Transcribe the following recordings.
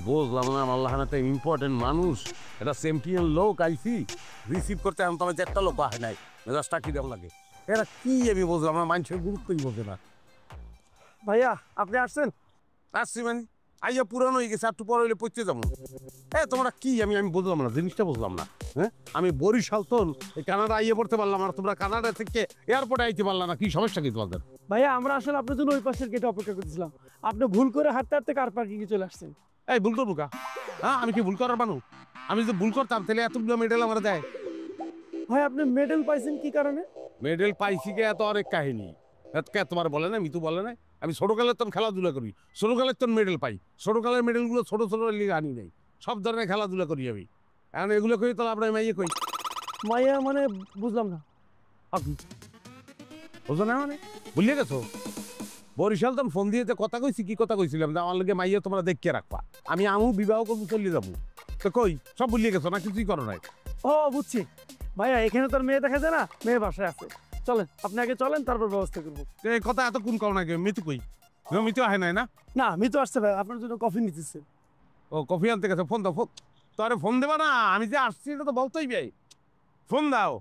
বুঝলাম না আল্লাহ একটা ইম্পর্টেন্ট মানুষ, এটা চ্যাম্পিয়ন লোক আইসি রিসিভ করতে আমি তোমার একটা লোক আহে নাই, মেজাজটা কি দেওয়া লাগে এরা কি আমি বুঝলাম না, মানুষের গুরুত্বই বোঝে না। ভাইয়া আপনি আসছেন? আসছি মানে আইয়া পুরানো হয়ে গেছে, একটু পরে হইলে পড়তে যাবো। তোমরা কি আমি বুঝলাম না, জিনিসটা বুঝলাম না। হ্যাঁ আমি বরিশাল তো এই কানাডা আইয়ে পড়তে পারলাম, আর তোমরা কানাডা থেকে এয়ারপোর্টে আইতে পারলাম না, কি সমস্যা কি তোমাদের? ভাইয়া আমরা আসলে আপনার জন্য ওই পাশের গেটে অপেক্ষা করতেছিলাম, আপনি ভুল করে হাঁটতে হাঁটতে কার পার্কিংয়ে চলে আসছেন। এই ভুল করবো কা? হ্যাঁ আমি কি ভুল করার মানুষ? আমি যদি ভুল করতাম তাহলে এতগুলো মেডেল আমার দেয়। ভাই আপনি মেডেল পাইছেন কি কারণে? মেডেল পাইছি কে এত অনেক কাহিনী, কে তোমার বলে না, মিতু বলে না আমি ছোটকালের তো খেলাধুলা করি, ছোটকালের তো মেডেল পাই, ছোটকালের মেডেলগুলো ছোট ছোট লিগে আনি নাই, সব ধরনের খেলাধুলা করি আমি। এখন এগুলো করি তো আপনার মাইয়ে কই? মাইয়া মানে বুঝলাম না। বুঝো না মানে ভুলিয়ে গেছো? বরিশাল তো ফোন দিয়ে কথা কইছি, কি কথা কইছিলাম আমার লগে মাইয়া তোমরা দেখিয়ে রাখবা, আমি আমু বিবাহ করবো চলে যাবো, তো কই সব ভুলিয়ে গেছো না কিছুই করো নাই? ও বুঝছি ভাইয়া, এখানে তোর মেয়ে দেখা যায় না, মেয়ে বাসায় আছে, চলেন আপনি আগে চলেন তারপর ব্যবস্থা করবো। এই কথা এত কোন কাও নাকি? মিতু কই? মিতু আহে নাই না? না মিতু আসছে ভাই, আপনার জন্য কফি নিতেছে। ও কফি আনতে গেছে, ফোন দাও। তোরে ফোন দেবা না, আমি যে আসছি এটা তো বলতেই ভাই। ফোন দাও।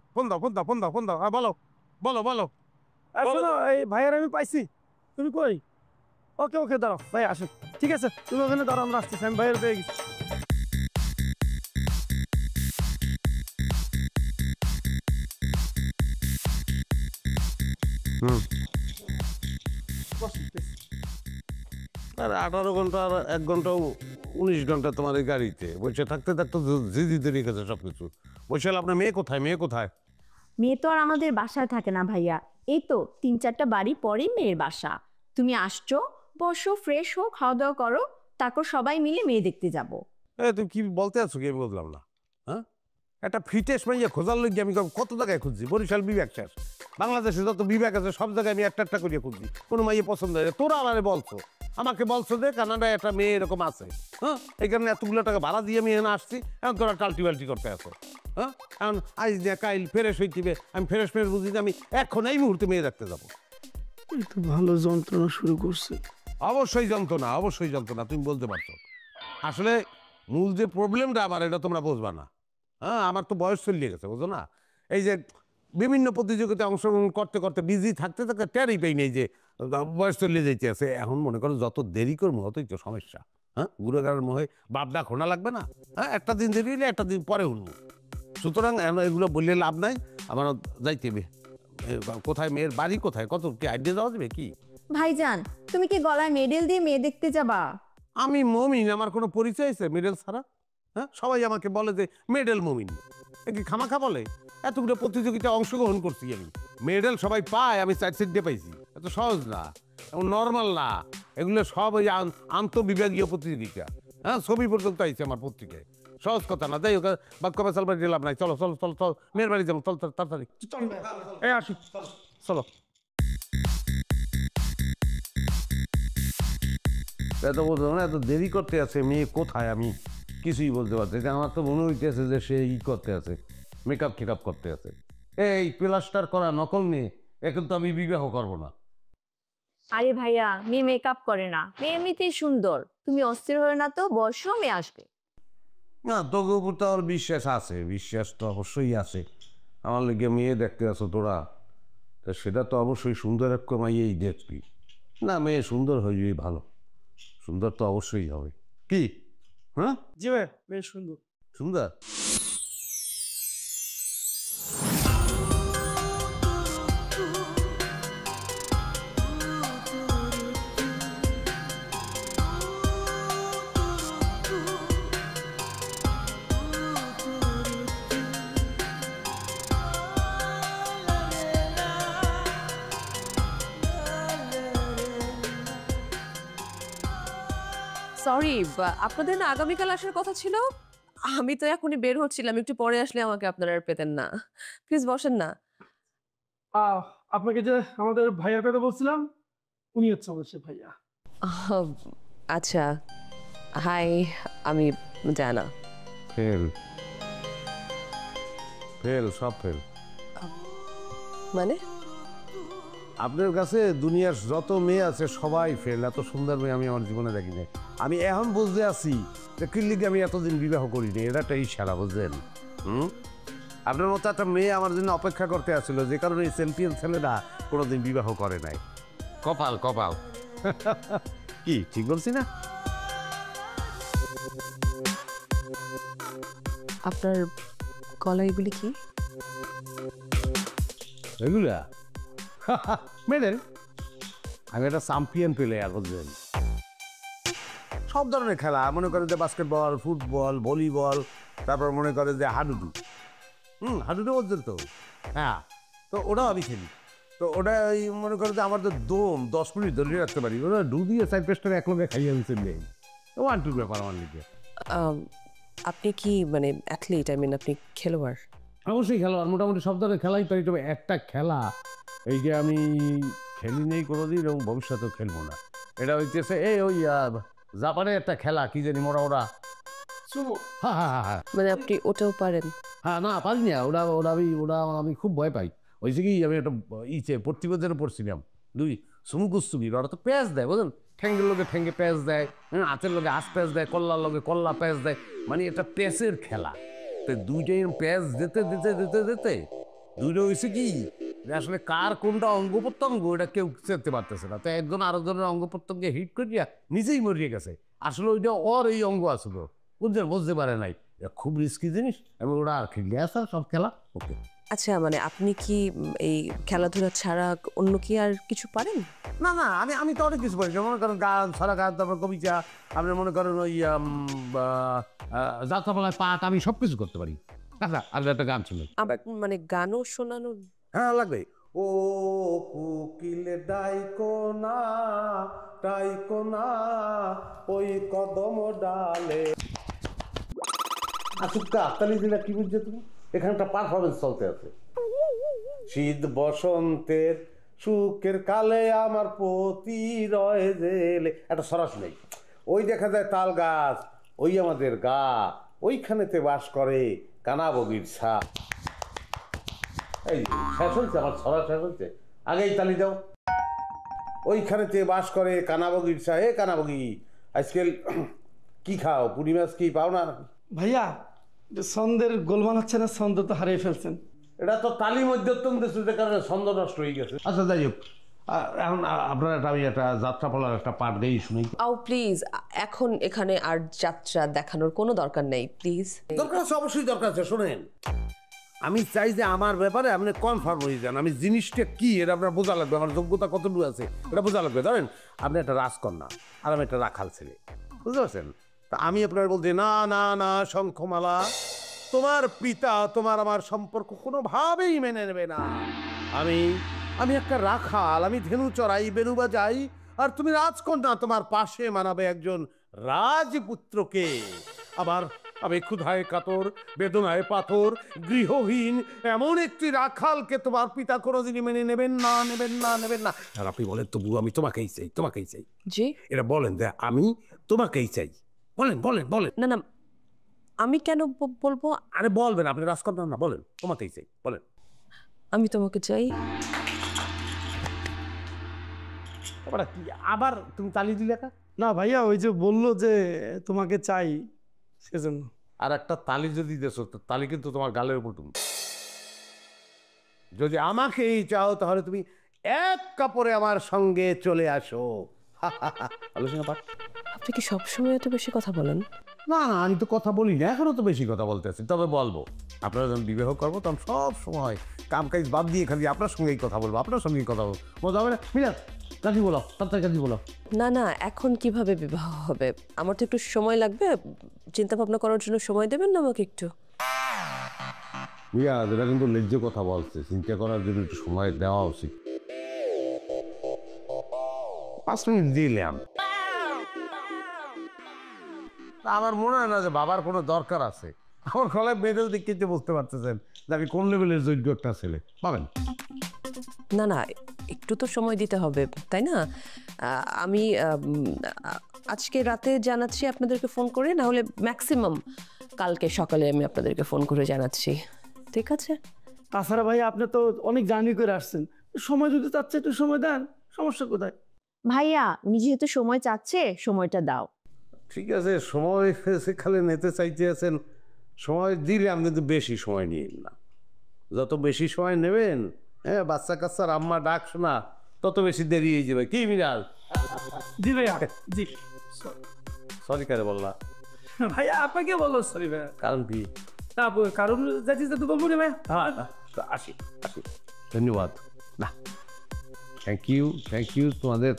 হ্যাঁ বলো বলো বলো। শোনো এই ভাইয়ার আমি পাইছি, তুমি কই? ওকে দাঁড়াও ভাই আসো, ঠিক আছে তুমি ওখানে দাঁড়াও, আমরা আসতেছি, আমি ভাইয়ের পেয়ে গেছি। আর 18 ঘন্টা আর 1 ঘন্টাও 19 ঘন্টা তোমার এই গাড়িতে বসে থাকতে থাকতে জিদি তৈরি গেছে সবকিছু। বসে আপনার মেয়ে কোথায়? মেয়ে তো আর আমাদের বাসায় থাকে না ভাইয়া, এই তো 3-4টা বাড়ি পরেই মেয়ের বাসা। তুমি আসছো, বসো, ফ্রেশ হো, খাওয়া দাওয়া করো, তারপর সবাই মিলে মেয়ে দেখতে যাব। তুমি কি বলতে আছো কি আমি বুঝলাম না। হ্যাঁ একটা ফিটেস মাইয়া খোঁজার লগে আমি কত জায়গায় খুঁজছি, বরিশাল বিভাগ শেষ, বাংলাদেশে যত বিভাগ আছে সব জায়গায় আমি একটা করিয়া খুঁজছি, কোনো মাইয়া পছন্দ হয় তোরা আমারে বলছো, আমাকে বলছো যে কানাডায় একটা মেয়ে এরকম আছে। হ্যাঁ এই কারণে এতগুলো টাকা ভাড়া দিয়ে আমি এখানে আসছি, এখন তোরা টাল্টি করতে আসো। হ্যাঁ এখন আজ দিয়ে কাইল ফ্রেশ হইতিবে, আমি ফ্রেশ বুঝি যে আমি এখন এই মুহূর্তে মেয়ে দেখতে যাবো। তো ভালো যন্ত্রণা শুরু করছে। অবশ্যই যন্ত্রণা তুমি বলতে পারছো। আসলে মূল যে প্রবলেমটা আমার এটা তোমরা বুঝবা না। হ্যাঁ আমার তো বয়স চলিয়ে গেছে, বুঝো না? এই যে বিভিন্ন প্রতিযোগিতায় অংশগ্রহণ করতে করতে বিজি থাকতে টেরই পাই নেই যে বয়স চলিয়ে যাইতে আছে। এখন মনে করো যত দেরি করবো ততই তো সমস্যা। হ্যাঁ গুড়াগাড়ের মোহে বাপডা খোনা লাগবে না? হ্যাঁ একটা দিন দেরি হলে একটা দিন পরে উঠবো, সুতরাং এগুলো বললে লাভ নাই। আমার যাইতে হবে। কোথায় মেয়ের বাড়ি, কোথায়, কত কি আইডিয়া দেওয়া যাবে কি? ভাইজান তুমি কি গলায় মেডেল দিয়ে মেয়ে দেখতে যাবা? আমি মমিন, আমার কোনো পরিচয় আছে মেডেল ছাড়া? হ্যাঁ সবাই আমাকে বলে যে মেডেল মমিন, কি খামাখা বলে? এতগুলো প্রতিযোগিতায় অংশগ্রহণ করছি আমি, মেডেল সবাই পায়, আমি 4 সিটে পাইছি। এত সহজ না, এমন নর্মাল না, এগুলো সব ওই আন্তঃবিভাগীয় প্রতিযোগিতা। হ্যাঁ ছবি পর্যন্ত আইছে আমার পত্রিকায়, সহজ কথা না। যাই হোক বাক্য বেসাল বাড়ি লাভ নাই, চলো মেয়ের বাড়ি যাবো, চল তাড়াতাড়ি এই আসি, চলো। এত বলতো না, এত দেরি করতে আছে, মেয়ে কোথায় আমি কিছুই বলতে পারছি। আমার তো মনে হইতেছে যে সে করতে আছে, মেকআপ করতে আছে। এই প্লাস্টার করা নকল নিয়ে এখন তো আমি বিবাহ করবো না। আরে ভাইয়া মেয়ে মেকআপ করে না, মেয়ে এমনিতেই সুন্দর, তুমি অস্থির হয়ে না তো, বসো মেয়ে আসবে। না তোকে উপর তো আমার বিশ্বাস তো অবশ্যই আছে। আমার লেগে মেয়ে দেখতে আছো তোরা, তা সেটা তো অবশ্যই সুন্দর এক কমাইয়েই দেখবি না। মেয়ে সুন্দর হয়ে যাবে, ভালো সুন্দর তো অবশ্যই হবে। কি? হ্যাঁ জি ভাই বেশ সুন্দর। সরি, আপনাদের না আগামীকাল আসার কথা ছিল। আমি তো এখনই বের হচ্ছিলাম, একটু পরে আসলে আমাকে আপনারা আর পেতেন না। প্লিজ বসেন না। আপনাকে যে আমাদের ভাইয়ার কথা বলছিলাম, উনি হচ্ছে আমাদের সে ভাইয়া। আচ্ছা, হাই, আমি জানা। ফেল সব ফেল। মানে আপনার কাছে দুনিয়ার যত মেয়ে আছে সবাই ফেল, এত সুন্দর মেয়ে আমি আমার জীবনে দেখি নাই। আমি এখন বুঝতে আছি যে কিল্লিকে আমি এতদিন বিবাহ করিনি, এটা একটা ইশারা, বুঝলেন? আপনার মতো একটা মেয়ে আমার জন্য অপেক্ষা করতে আসছিল, যে কারণে এই চ্যাম্পিয়ন ছেলেরা কোনোদিন বিবাহ করে নাই। কপাল কপাল। কি ঠিক বলছি না? আপনার গলা এগুলি কি? এগুলা মেডেল। আমি একটা চ্যাম্পিয়ন প্লেয়ার, বুঝলেন? সব ধরনের খেলা, মনে করেন যে বাস্কেটবল, ফুটবল, ভলিবল, তারপর মনে করে যে হাডুডু। হাডুডু বলছেন তো? হ্যাঁ, তো ওটাও আমি খেলি। তো ওটা ওই মনে করে যে আমার তো দম 10 মিনিট ধরে রাখতে পারি, ওটা ডু দিয়ে সাইড পেস্টটা এক লোকে খাইয়ে আমি চলে যাই। তো 1-2 ব্যাপার আমার লিগে। আপনি কি মানে অ্যাথলিট, আই মিন আপনি খেলোয়াড়? অবশ্যই খেলোয়াড়, মোটামুটি সব ধরনের খেলাই পারি, তবে একটা খেলা এই যে আমি খেলি নেই কোনোদিন এবং ভবিষ্যতেও খেলবো না। এটা হইতেছে ওই জাপানের একটা খেলা, কি জানি মোরা ওরা। হ্যাঁ হ্যাঁ হ্যাঁ হ্যাঁ মানে আপনি ওটাও পারেন? হ্যাঁ, না পারি না, ওটা আমি খুব ভয় পাই। হয়েছে কি, আমি একটা প্রতিবেদনে পড়ছিলাম, 2 সুমুকুস্তুকি, ওরা তো প্যাঁচ দেয়, বুঝলেন? ঠ্যাঙ্গের লোকে ঠ্যাঙ্গে প্যাঁচ দেয়, হাতের লোকে হাত প্যাঁচ দেয়, কল্লার লোকে কল্লা প্যাঁচ দেয়, মানে এটা প্যাঁচের খেলা। তো দুইটাই প্যাঁচ দিতে দিতে দিতে দিতে দুইটা হয়েছে কি, যে আসলে কার কোনটা অঙ্গ প্রত্যঙ্গ এটা কেউ চেতে পারতেছে না। তো একজন আরেকজনের অঙ্গ প্রত্যঙ্গে হিট করিয়া নিজেই মরিয়ে গেছে। আসলে ওইটা ওর এই অঙ্গ আসলো, বুঝতে পারে নাই। এটা খুব রিস্কি জিনিস, এবং ওরা আর খেলে আসা সব খেলা। ওকে, আচ্ছা, মানে আপনি কি এই খেলাধুলা ছাড়া অন্য কি আর কিছু পারেন? না না, আমি তো অনেক কিছু পারি, মনে করেন গান, সারা গান, তারপর কবিতা, আপনি মনে করেন ওই যাত্রাপালায় পাঠ, আমি সব কিছু করতে পারি। আচ্ছা, আর একটা গান শুনে আবার মানে গানও শোনানো? হ্যাঁ লাগবে। ও কুকিল ডাইকোনা ডাইকোনা ওই কদম ডালে। আসুকা তালি দিলা, কি বুঝছো তুমি? এখানে একটা পারফরমেন্স চলতে আছে। শীত বসন্তের সুখের কালে আমার পতি রয়ে জেলে, একটা সরাস নেই। ওই দেখা যায় তাল গাছ, ওই আমাদের গা, ওইখানেতে বাস করে কানাবগির ছা। এই শেষ হয়েছে, আমার ছড়া শেষ হয়েছে, আগেই তালি দাও। ওইখানেতে বাস করে কানাবগির ছা। কানাবগি, আজকাল কি খাও? পুরি মাছ কি পাও না? ভাইয়া ছন্দের গোলমাল হচ্ছে না, ছন্দ তো হারিয়ে ফেলছেন। এটা তো তালি মধ্যম দেশে, যে কারণে ছন্দ নষ্ট হয়ে গেছে। আচ্ছা যাই হোক, এখন আপনার আমি একটা যাত্রাপালার একটা পাঠ গাই শুনি। প্লিজ, এখন এখানে আর যাত্রা দেখানোর কোনো দরকার নেই, প্লিজ। দরকার আছে, অবশ্যই দরকার আছে। শোনেন, আমি চাই যে আমার ব্যাপারে আপনি কনফার্ম হয়ে যান। আমি জিনিসটা কি এটা আপনার বোঝা লাগবে, আমার যোগ্যতা কতটুকু আছে এটা বোঝা লাগবে। ধরেন আপনি একটা রাজকন্যা আর আমি একটা রাখাল ছেলে, বুঝতে পারছেন? তা আমি আপনার বলতে না না না শঙ্খমালা, তোমার পিতা তোমার আমার সম্পর্ক কোনোভাবেই মেনে নেবে না। আমি একটা রাখাল, আমি ধেনু চড়াই, বেনু বাজাই, আর তুমি রাজকন্যা, তোমার পাশে মানাবে একজন রাজপুত্রকে। আবার আমি ক্ষুধায় কাতর, বেদনায় পাথর, গৃহহীন এমন একটি রাখালকে তোমার পিতা কোনোদিনই মেনে নেবেন না, নেবেন না, নেবেন না। আর আপনি বলেন তবু আমি তোমাকেই চাই, তোমাকেই চাই। জি, এটা বলেন যে আমি তোমাকেই চাই, বলেন বলেন বলেন। না না, আমি কেন বলবো? আরে বলবেন, আপনি রাজকন্যা না, বলেন তোমাকেই চাই, বলেন। আমি তোমাকে চাই। আবার তুমি তালি দিলে কা? না ভাইয়া, ওই যে বললো যে তোমাকে চাই, সেজন্য। আর একটা তালি যদি দেছো, তালি কিন্তু তোমার গালের উপর তুমি। যদি আমাকেই চাও তাহলে তুমি এক কাপড়ে আমার সঙ্গে চলে আসো। আলোচনা পাঠ। আপনি কি সবসময় এত বেশি কথা বলেন? না না, আমি তো কথা বলি না, এখনো তো বেশি কথা বলতেছি, তবে বলবো। আপনারা যখন বিবাহ করবো তখন সব সময় কাম কাজ বাদ দিয়ে খালি আপনার সঙ্গেই কথা বলবো, আপনার সঙ্গেই কথা বলবো। মজা হবে না? মিলা কাজী বলো, তাড়াতাড়ি কাজী বলো। না না, এখন কিভাবে বিবাহ হবে? আমার তো একটু সময় লাগবে, চিন্তা ভাবনা করার জন্য সময় দেবেন না আমাকে একটু? মিয়া, যেটা কিন্তু ন্যায্য কথা বলছে, চিন্তা করার জন্য একটু সময় দেওয়া উচিত। 5 মিনিট দিলাম। আমার মনে হয় না যে বাবার কোনো দরকার আছে। আমার গলায় মেডেল দেখতে বুঝতে পারতেছেন যে আমি কোন লেভেলের যোগ্য একটা ছেলে। পাবেন না না, একটু তো সময় দিতে হবে, তাই না? আমি আজকে রাতে জানাচ্ছি আপনাদেরকে ফোন করে, না হলে ম্যাক্সিমাম কালকে সকালে আমি আপনাদেরকে ফোন করে জানাচ্ছি, ঠিক আছে? তাছাড়া ভাই আপনি তো অনেক জার্নি করে আসছেন, সময় যদি চাচ্ছে একটু সময় দেন, সমস্যা কোথায়? ভাইয়া নিজে যেহেতু সময় চাচ্ছে সময়টা দাও। ঠিক আছে, সময় খালি নিতে চাইতে আছেন, সময় দিলাম কিন্তু বেশি সময় নিয়ে না। যত বেশি সময় নেবেন, হ্যাঁ, বাচ্চা কাচ্চার আম্মা ডাক শোনা তত বেশি দেরি হয়ে যাবে। কি মিরাজ? জি ভাইয়া, জি। সরি কারে বললা? ভাইয়া আপনাকে বলো সরি ভাইয়া। কারণ কি? তারপর কারণ যাচ্ছি তো বলবো না ভাইয়া। হ্যাঁ, আসি আসি, ধন্যবাদ। না, থ্যাংক ইউ তোমাদের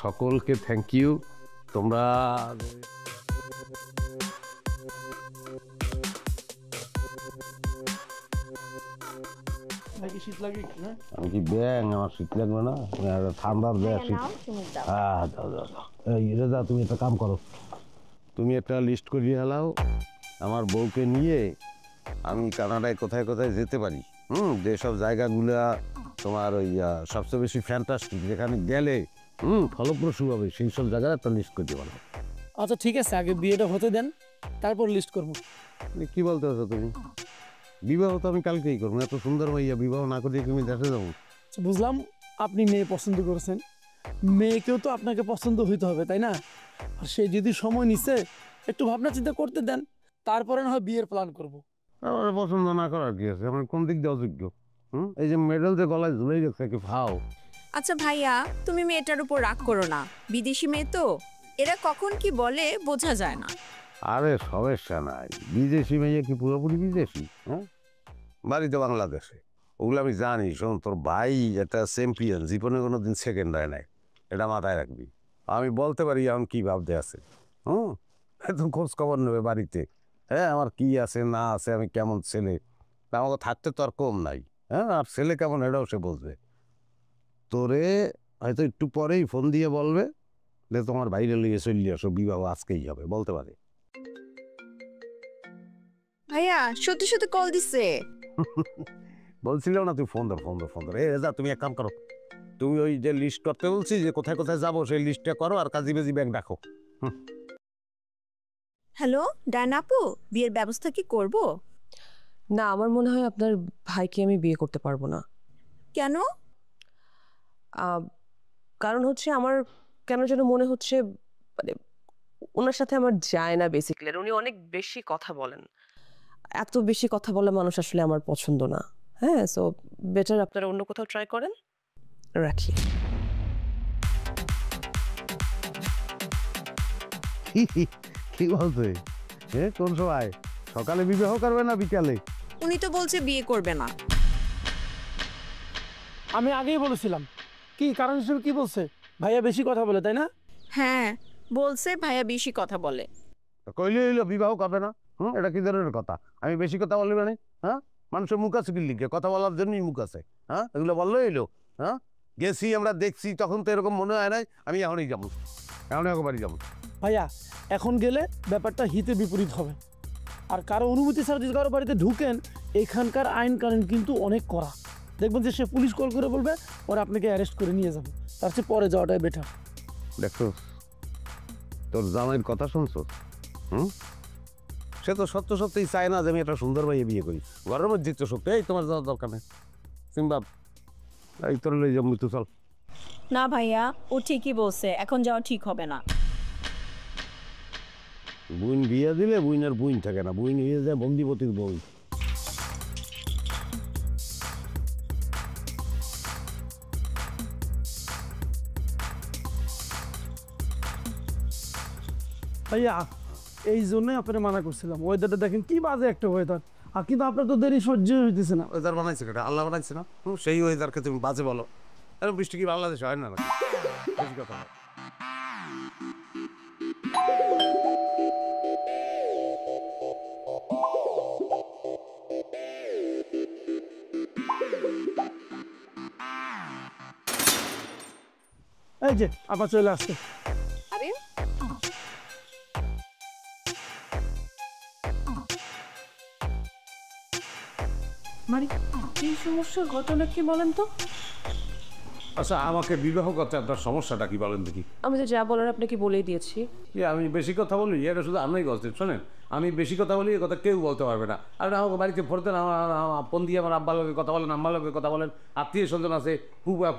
সকলকে, থ্যাংক ইউ। তোমরা ভাই কি শীত লাগে কি না? আমি কি ব্যাং, আমার শীত লাগবে না? ঠান্ডার ব্যাগ শীত। নাও তুমি দাও। হ্যাঁ, দাও দাও দাও। এই রেজা, তুমি একটা কাম করো, তুমি একটা লিস্ট করিয়ে হেলাও আমার বউকে নিয়ে। আমি কানাডায় কোথায় কোথায় যেতে পারি, যেসব জায়গাগুলা তোমার ওই সবচেয়ে বেশি ফ্যান্টাস্টিক, যেখানে গেলে ফলপ্রসূ হবে, সেই সব জায়গায় একটা লিস্ট করতে পারো। আচ্ছা ঠিক আছে, আগে বিয়েটা হতে দেন, তারপর লিস্ট করবো। কি বলতে চাচ্ছো তুমি? বিবাহ তো আমি কালকেই করবো। এত সুন্দর ভাইয়া, বিবাহ না করে তুমি দেখে যাবো? আচ্ছা, বুঝলাম আপনি মেয়ে পছন্দ করেছেন, মেয়েকেও তো আপনাকে পছন্দ হইতে হবে তাই না? আর সে যদি সময় নিচ্ছে, একটু ভাবনা চিন্তা করতে দেন, তারপরে না হয় বিয়ের প্ল্যান করব। আমার পছন্দ না করার কি আছে? আমার কোন দিক দিয়ে অযোগ্য? এই যে মেডেল যে গলায় ঝুলে গেছে, কি ভাও? আচ্ছা ভাইয়া, তুমি মেয়েটার উপর রাগ করো না, বিদেশি মেয়ে তো, এরা কখন কি বলে বোঝা যায় না। আরে সমস্যা নাই, বিদেশি মেয়ে কি পুরোপুরি বিদেশি? হ্যাঁ, বাড়ি তো বাংলাদেশে। ওগুলো আমি জানি। শোন, তোর ভাই একটা চ্যাম্পিয়ন, জীবনে কোনো দিন সেকেন্ড হয় নাই, এটা মাথায় রাখবি। আমি বলতে পারি এখন কি ভাবতে আছে। একদম খোঁজ খবর নেবে বাড়িতে, হ্যাঁ, আমার কি আছে না আছে, আমি কেমন ছেলে। আমাকে থাকতে তো আর কম নাই, হ্যাঁ, আর ছেলে কেমন এটাও সে বলবে। তোরে হয়তো একটু পরেই ফোন দিয়ে বলবে যে তোমার বাইরে লিয়ে চলিয়ে আসো, বিবাহ আজকেই হবে, বলতে পারে। ভাইয়া সত্যি সত্যি কল দিছে। বলছিলাম না, তুই ফোন ধর। এ যা, তুমি এক কাম করো, তুমি ওই যে লিস্ট করতে বলছি যে কোথায় কোথায় যাবো, সেই লিস্টটা করো আর কাজী বেজি ব্যাংক ডাকো। হ্যালো ডায়না আপু, বিয়ের ব্যবস্থা কি করব? না, আমার মনে হয় আপনার ভাইকে আমি বিয়ে করতে পারবো না। কেন? কারণ হচ্ছে আমার কেন যেন মনে হচ্ছে, মানে ওনার সাথে আমার যায় না বেসিক্যালি। উনি অনেক বেশি কথা বলেন, এত বেশি কথা বলা মানুষ আসলে আমার পছন্দ না। হ্যাঁ, সো বেটার আপনারা অন্য কোথাও ট্রাই করেন। রাখি। কি বলছে? কোন সময়? সকালে বিবাহ করবে না বিকালে? উনি তো বলছে বিয়ে করবে না। আমি আগেই বলেছিলাম। কি কারণ হিসেবে কি বলছে? ভাইয়া বেশি কথা বলে তাই না? হ্যাঁ বলছে ভাইয়া বেশি কথা বলে। কইলে হইলো বিবাহ করবে না? এটা কি ধরনের কথা? আমি বেশি কথা বলি মানে? হ্যাঁ, মানুষের মুখ আছে কি লিখে? কথা বলার জন্যই মুখ আছে। হ্যাঁ, এগুলো বললো এলো। হ্যাঁ, গেছি আমরা দেখছি, তখন তো এরকম মনে হয় নাই আমি এখনই যাবো, এখনই একবারই যাবো। ভাইয়া এখন গেলে ব্যাপারটা হিতে বিপরীত হবে। আর কারো অনুমতি ছাড়া যদি কারো বাড়িতে ঢুকেন, এখানকার আইন কানুন কিন্তু অনেক কড়া। দেখবেন যে সে পুলিশ কল করে বলবে ওরা আপনাকে অ্যারেস্ট করে নিয়ে যাবে, তার চেয়ে পরে যাওয়াটাই বেটার। দেখো, তোর জামাইয়ের কথা শুনছো? সে তো সত্যই চায় না যে আমি একটা সুন্দর ভাইয়ে বিয়ে করি। ঘরের মধ্যে তো সত্য। এই তোমার যাওয়ার দরকার নেই, সিম্বাব, এই তোর লই যাবো, তুই চল। না ভাইয়া, ও ঠিকই বলছে, এখন যাওয়া ঠিক হবে না। বুইন বিয়ে দিলে বুইনের বুইন থাকে না, বুইন হয়ে যায় বন্দিপতির বই। ভাইয়া এই জন্যই আপনারা মানা করছিলাম, ওয়েদারটা দেখেন কি বাজে একটা ওয়েদার। আর কিন্তু আপনার তো দেরি সহ্য হইতেছে না। ওয়েদার বানাইছে কেটা? আল্লাহ বানাইছে না? সেই ওয়েদারকে তুমি বাজে বলো? এরকম বৃষ্টি কি বাংলাদেশে হয় না নাকি? বেশি কথা বলো। এই যে আবার চলে আসছে। আরে মানে কি সমস্যা, ঘটনা কি বলেন তো? আচ্ছা আমাকে বিবাহ করতে আপনার সমস্যাটা কি বলেন দেখি? আমি তো যা বলার আপনাকে বলেই দিয়েছি। কি আমি বেশি কথা বলি? এটা শুধু আপনি বলছেন। শোনেন, আমি বেশি কথা বলি, এ কথা কেউ বলতে পারবে না। আর আমাকে বাড়িতে পড়তেন, আমার ফোন দিয়ে আমার আব্বার লোকের কথা বলেন, আম্মার লোকের কথা বলেন, আত্মীয় স্বজন আছে,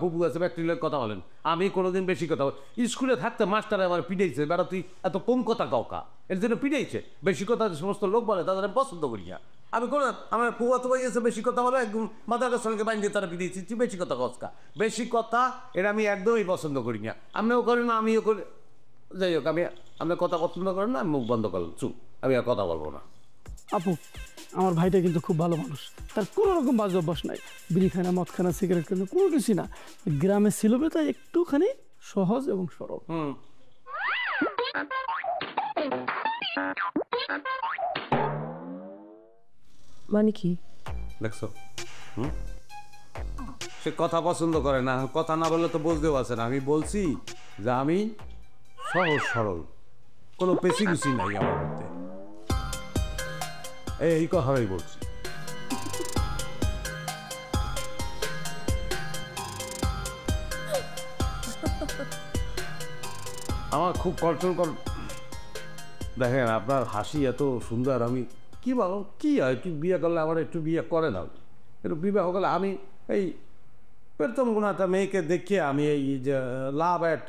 ফুপু আছে, ব্যক্তির লোকের কথা বলেন। আমি কোনোদিন বেশি কথা বলি? স্কুলে থাকতে মাস্টারে আমার পিটাইছে, বেড়া তুই এত কম কথা কাউকা, এর জন্য পিটাইছে। বেশি কথা যে সমস্ত লোক বলে তাদের আমি পছন্দ করি না। আমি কোনো আমার ফুয়া তো এসে বেশি কথা বলে, একদম মাথার সঙ্গে বাইন দিয়ে তারা পিটাইছি, তুই বেশি কথা কসকা। বেশি কথা এটা আমি একদমই পছন্দ করি না। আপনিও করেন না, আমিও করি। যাই হোক, আপনি কথা পছন্দ করেন না, আমি মুখ বন্ধ করলাম, চুপ, আমি আর কথা বলবো না। আপু, আমার ভাইটা কিন্তু খুব ভালো মানুষ, তার কোনো রকম বাজে অভ্যাস নাই। বিড়ি খায় না, মদ খায় না, সিগারেট খায় না, কোনো কিছুই না। গ্রামে ছিল তাই একটুখানি সহজ এবং সরল। মানে কি? দেখছো, সে কথা পছন্দ করে না। কথা না বললে তো বুঝতেও আছে না। আমি বলছি যে আমি সহজ সরল, কোনো পেশিগুছি নাই আমার মধ্যে, এই কথাই বলছি। আমার খুব কন্ট্রোল কর। দেখেন আপনার হাসি এত সুন্দর, আমি কি বলো কি হয়, কি বিয়ে করলে আমার একটু বিয়ে করে দাও, একটু বিবাহ করলে আমি এই প্রথম কোনো একটা মেয়েকে দেখে আমি এই যে লাভ অ্যাট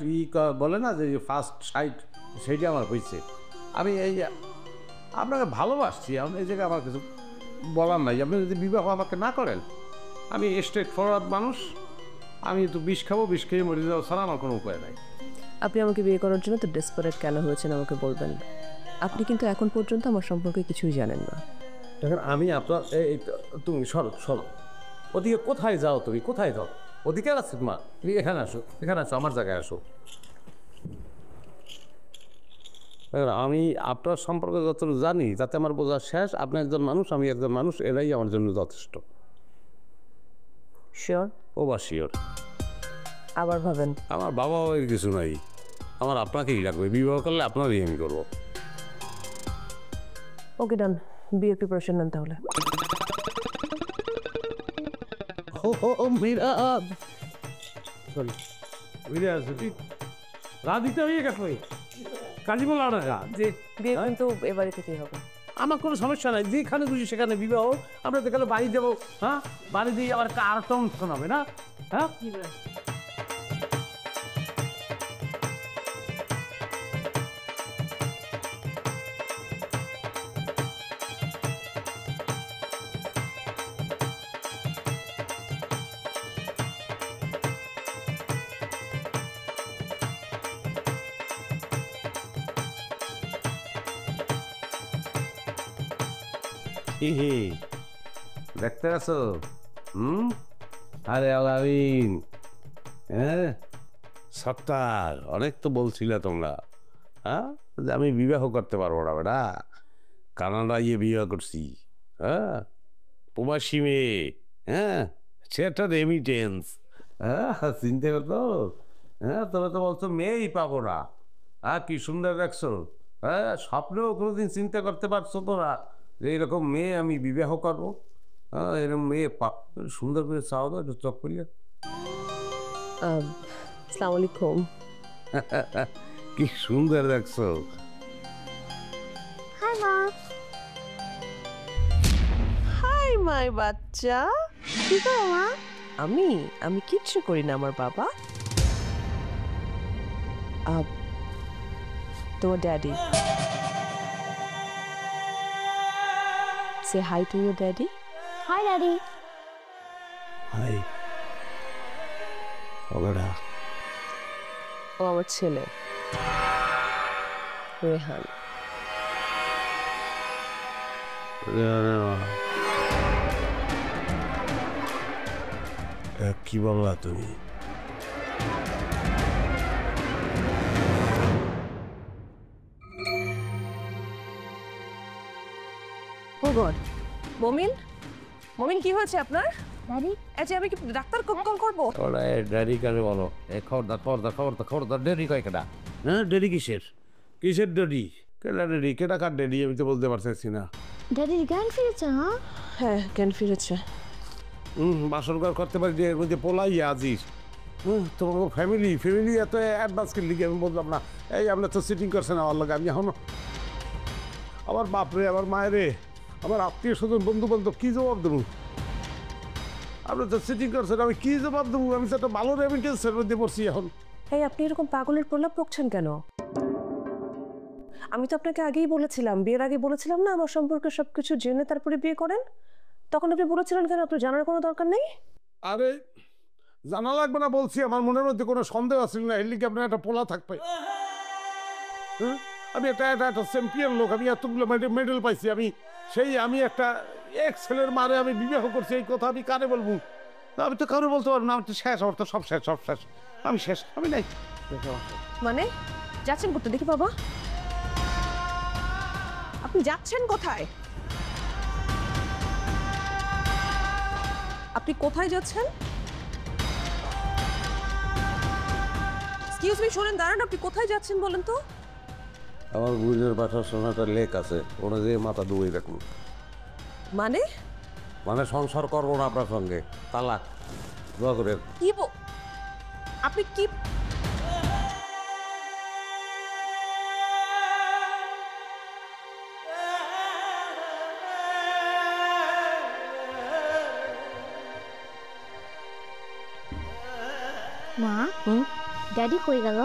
বলে না যে ফার্স্ট সাইট, সেইটা আমার হয়েছে। আমি এই আপনাকে ভালোবাসছি, আমি এই জায়গায় আমার কিছু বলার নাই। আপনি যদি বিবাহ আমাকে না করেন, আমি স্ট্রেট ফরওয়ার্ড মানুষ, আমি তো বিষ খাবো, বিষ খেয়ে মরে যাবো ছাড়া আমার কোনো উপায় নাই। আপনি আমাকে বিয়ে করার জন্য তো ডেসপারেট কেন হয়েছেন আমাকে বলবেন। আপনি কিন্তু এখন পর্যন্ত আমার সম্পর্কে কিছুই জানেন না। দেখেন আমি আপনার এই তুমি সরো সরো, ওদিকে কোথায় যাও, তুমি কোথায় যাও? ওদিকে আসছো মা, তুমি এখানে আসো, এখানে আসো, আমার জায়গায় আসো। আমি আপনার সম্পর্কে যতটুকু জানি তাতে আমার বোঝা শেষ। আপনি একজন মানুষ, আমি একজন মানুষ, এরাই আমার জন্য যথেষ্ট। শিওর? ও বা শিওর। আবার ভাবেন? আমার বাবাও এর কিছু নাই, আমার আপনাকেই রাখবে। বিবাহ করলে আপনারই আমি করবো। ওকে ডান, বিয়ের প্রিপারেশন নেন তাহলে। রাধিতে হয়ে গেছে কাজী বলা না যে বিয়ে কিন্তু এবারে থেকেই হবে। আমার কোনো সমস্যা নাই, যেখানে খুশি সেখানে বিবাহ। আমরা তো এখানে বাড়ি যাবো, হ্যাঁ বাড়ি দিয়ে আবার কারটা অনুষ্ঠান হবে না, হ্যাঁ দেখতে আছো? আরে আলামিন, হ্যাঁ সত্তার অনেক তো বলছিলে তোমরা, হ্যাঁ যে আমি বিবাহ করতে পারবো না বেটা, কানাডা গিয়ে বিবাহ করছি, হ্যাঁ প্রবাসী মেয়ে, হ্যাঁ সেটা রেমিটেন্স, হ্যাঁ চিনতে করতো, হ্যাঁ তোমরা তো বলছো মেয়েই পাবো না, হ্যাঁ কি সুন্দর দেখছো, হ্যাঁ স্বপ্নেও কোনোদিন চিন্তা করতে পারছো তোরা যে এরকম মেয়ে আমি বিবাহ করবো? হ্যাঁ এরকম মেয়ে সুন্দর করে চাও তো একটু চক করিয়া। আসসালামু আলাইকুম। কি সুন্দর দেখছো। হাই মা। হাই মাই বাচ্চা। কি করো মা? আমি কিচ্ছু করি না আমার বাবা। তোমার ড্যাডি। সে hi to your daddy. Hi daddy. Hi ওরা ও আমার ছেলে রেহান। কি বললা তুমি? ও গড, মমিন কি হয়েছে আপনার? ড্যাডি আচ্ছা আমি কি ডাক্তার কল করবো? ওরা ডেরি কারে বলো, খবরদার ডেরি কয় কেটা? হ্যাঁ ডেরি কিসের ডেরি? কেটা ডেরি, কেটা কার ডেরি আমি তো বলতে পারতেছি না। ড্যাডির জ্ঞান ফিরেছে? হ্যাঁ জ্ঞান ফিরেছে। বাসর ঘর করতে পারি যে এর মধ্যে পোলাই আজির, তোমার ফ্যামিলি ফ্যামিলি এত অ্যাডভান্সকে লিখে আমি বললাম না, এই আপনার তো সিটিং করছেন আমার লগে, আমি এখন আমার বাপরে, আমার মায়েরে, আমার আত্মীয় স্বজন বন্ধু বান্ধব কী জবাব দেবো? আপনি তো সিটিং করছেন, আমি কী জবাব দেবো? আমি তো একটা ভালো রেমিটেন্সের মধ্যে পড়ছি এখন। এই আপনি এরকম পাগলের প্রলাপ বকছেন কেন? আমি তো আপনাকে আগেই বলেছিলাম, বিয়ের আগে বলেছিলাম না আমার সম্পর্কে সবকিছু জেনে তারপরে বিয়ে করেন। তখন আপনি বলেছিলেন কেন আপনার জানার কোনো দরকার নেই? আরে জানা লাগবে না বলছি, আমার মনের মধ্যে কোনো সন্দেহ আছিল না, এর লিগে আপনার একটা পোলা থাকবে। হ্যাঁ, আমি একটা চ্যাম্পিয়ন লোক, আমি এতগুলো মেডেল পাইছি, আমি একটা এক ছেলের মারে আমি বিবাহ করছি, এই কথা আমি কারে বলবো? আমি তো কারো বলতে পারবো না, আমি তো শেষ, আমার তো সব শেষ, সব শেষ, আমি শেষ, আমি নাই। মানে যাচ্ছেন করতে দেখি বাবা, আপনি যাচ্ছেন কোথায়? আপনি কোথায় যাচ্ছেন? এক্সকিউজ মি, শোনেন, দাঁড়ান, আপনি কোথায় যাচ্ছেন বলেন তো? আমার বুঝের বাসার সামনে একটা লেক আছে, ওরা যে মাথা ডুবে রাখুন। মানে মানে সংসার করবো না আপনার সঙ্গে, তালাক, দোয়া করে। কি আপনি কি মা, ড্যাডি কই গেল?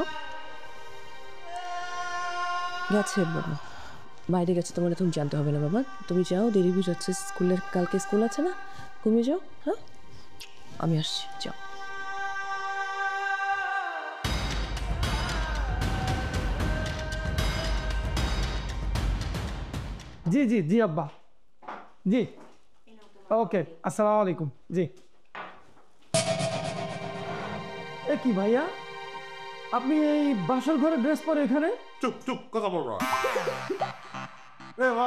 গেছে বাবা, বাইরে গেছে, তোমার এখন জানতে হবে না বাবা, তুমি যাও, দেরি হয়ে যাচ্ছে, কালকে স্কুল আছে না, ঘুমিয়ে যাও। হ্যাঁ, আমি আসছি, যাও। জি জি জি আব্বা, জি ওকে, আসসালামু আলাইকুম। জি এ কি ভাইয়া, আপনি এই বাসর ঘরে ড্রেস পরে এখানে? চুপ চুপ, কথা বলবো না।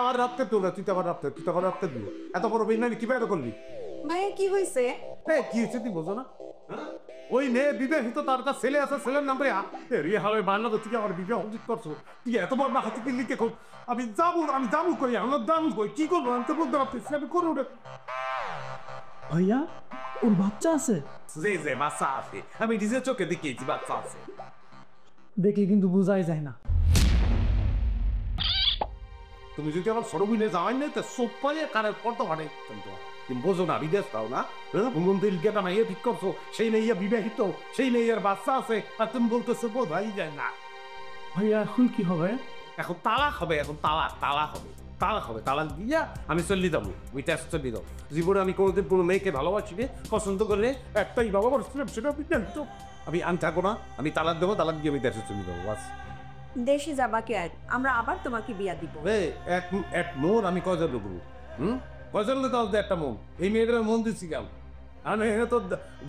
আর রাখতে তো না, তুই তো আবার রাখতে দিল, এত বড় বিনানি কি বাইরে করলি? ভাইয়া কি হয়েছে? কি হয়েছে তুই বোঝো না? ওই মেয়ে বিবাহিত, তার কাছে ছেলে আছে, ছেলের নাম রিয়া হবে বান্না, তুই আমার বিবাহ অর্জিত করছো, তুই এত বড় না হাতে কিনলি কে? আমি যাবো করি, আমার দাম কই, কি করবো আমি তো বলতে পারতেছি, আমি করে উঠে। ভাইয়া ওর বাচ্চা আছে? যে বাচ্চা আছে, আমি নিজের চোখে দেখিয়েছি বাচ্চা আছে, দেখে কিন্তু বোঝাই যায় না। তুমি যদি আমার সরবিনে যাওয়াই নাই তো সব পাইয়ে কারের পড়তে পারে, তুমি বোঝো না, বিদেশ তাও না, মন্দির গেটা মাইয়া ঠিক করছো, সেই মেয়ে বিবাহিত, সেই মেয়ের বাচ্চা আছে, আর তুমি বলতেছো বোঝাই যায় না। ভাইয়া এখন কি হবে? এখন তালাক হবে, এখন তালাক দিয়া আমি চলে যাবো, ওই টেস্ট চলে যাবো। জীবনে আমি কোনোদিন কোনো মেয়েকে ভালোবাসি নে, পছন্দ করলে একটাই বাবা বলছিলাম, সেটা আমি থাকবো না, আমি তালাক দেবো, তালাক দিয়ে আমি দেশে চলে যাবো, বাস। দেশে যাবাকে আমরা আবার তোমাকে বিয়া দিব। এক মন আমি কয়জন দেবো? কয়জন দাও একটা মন, এই মেয়েটার মন দিচ্ছি কেন? আমি তো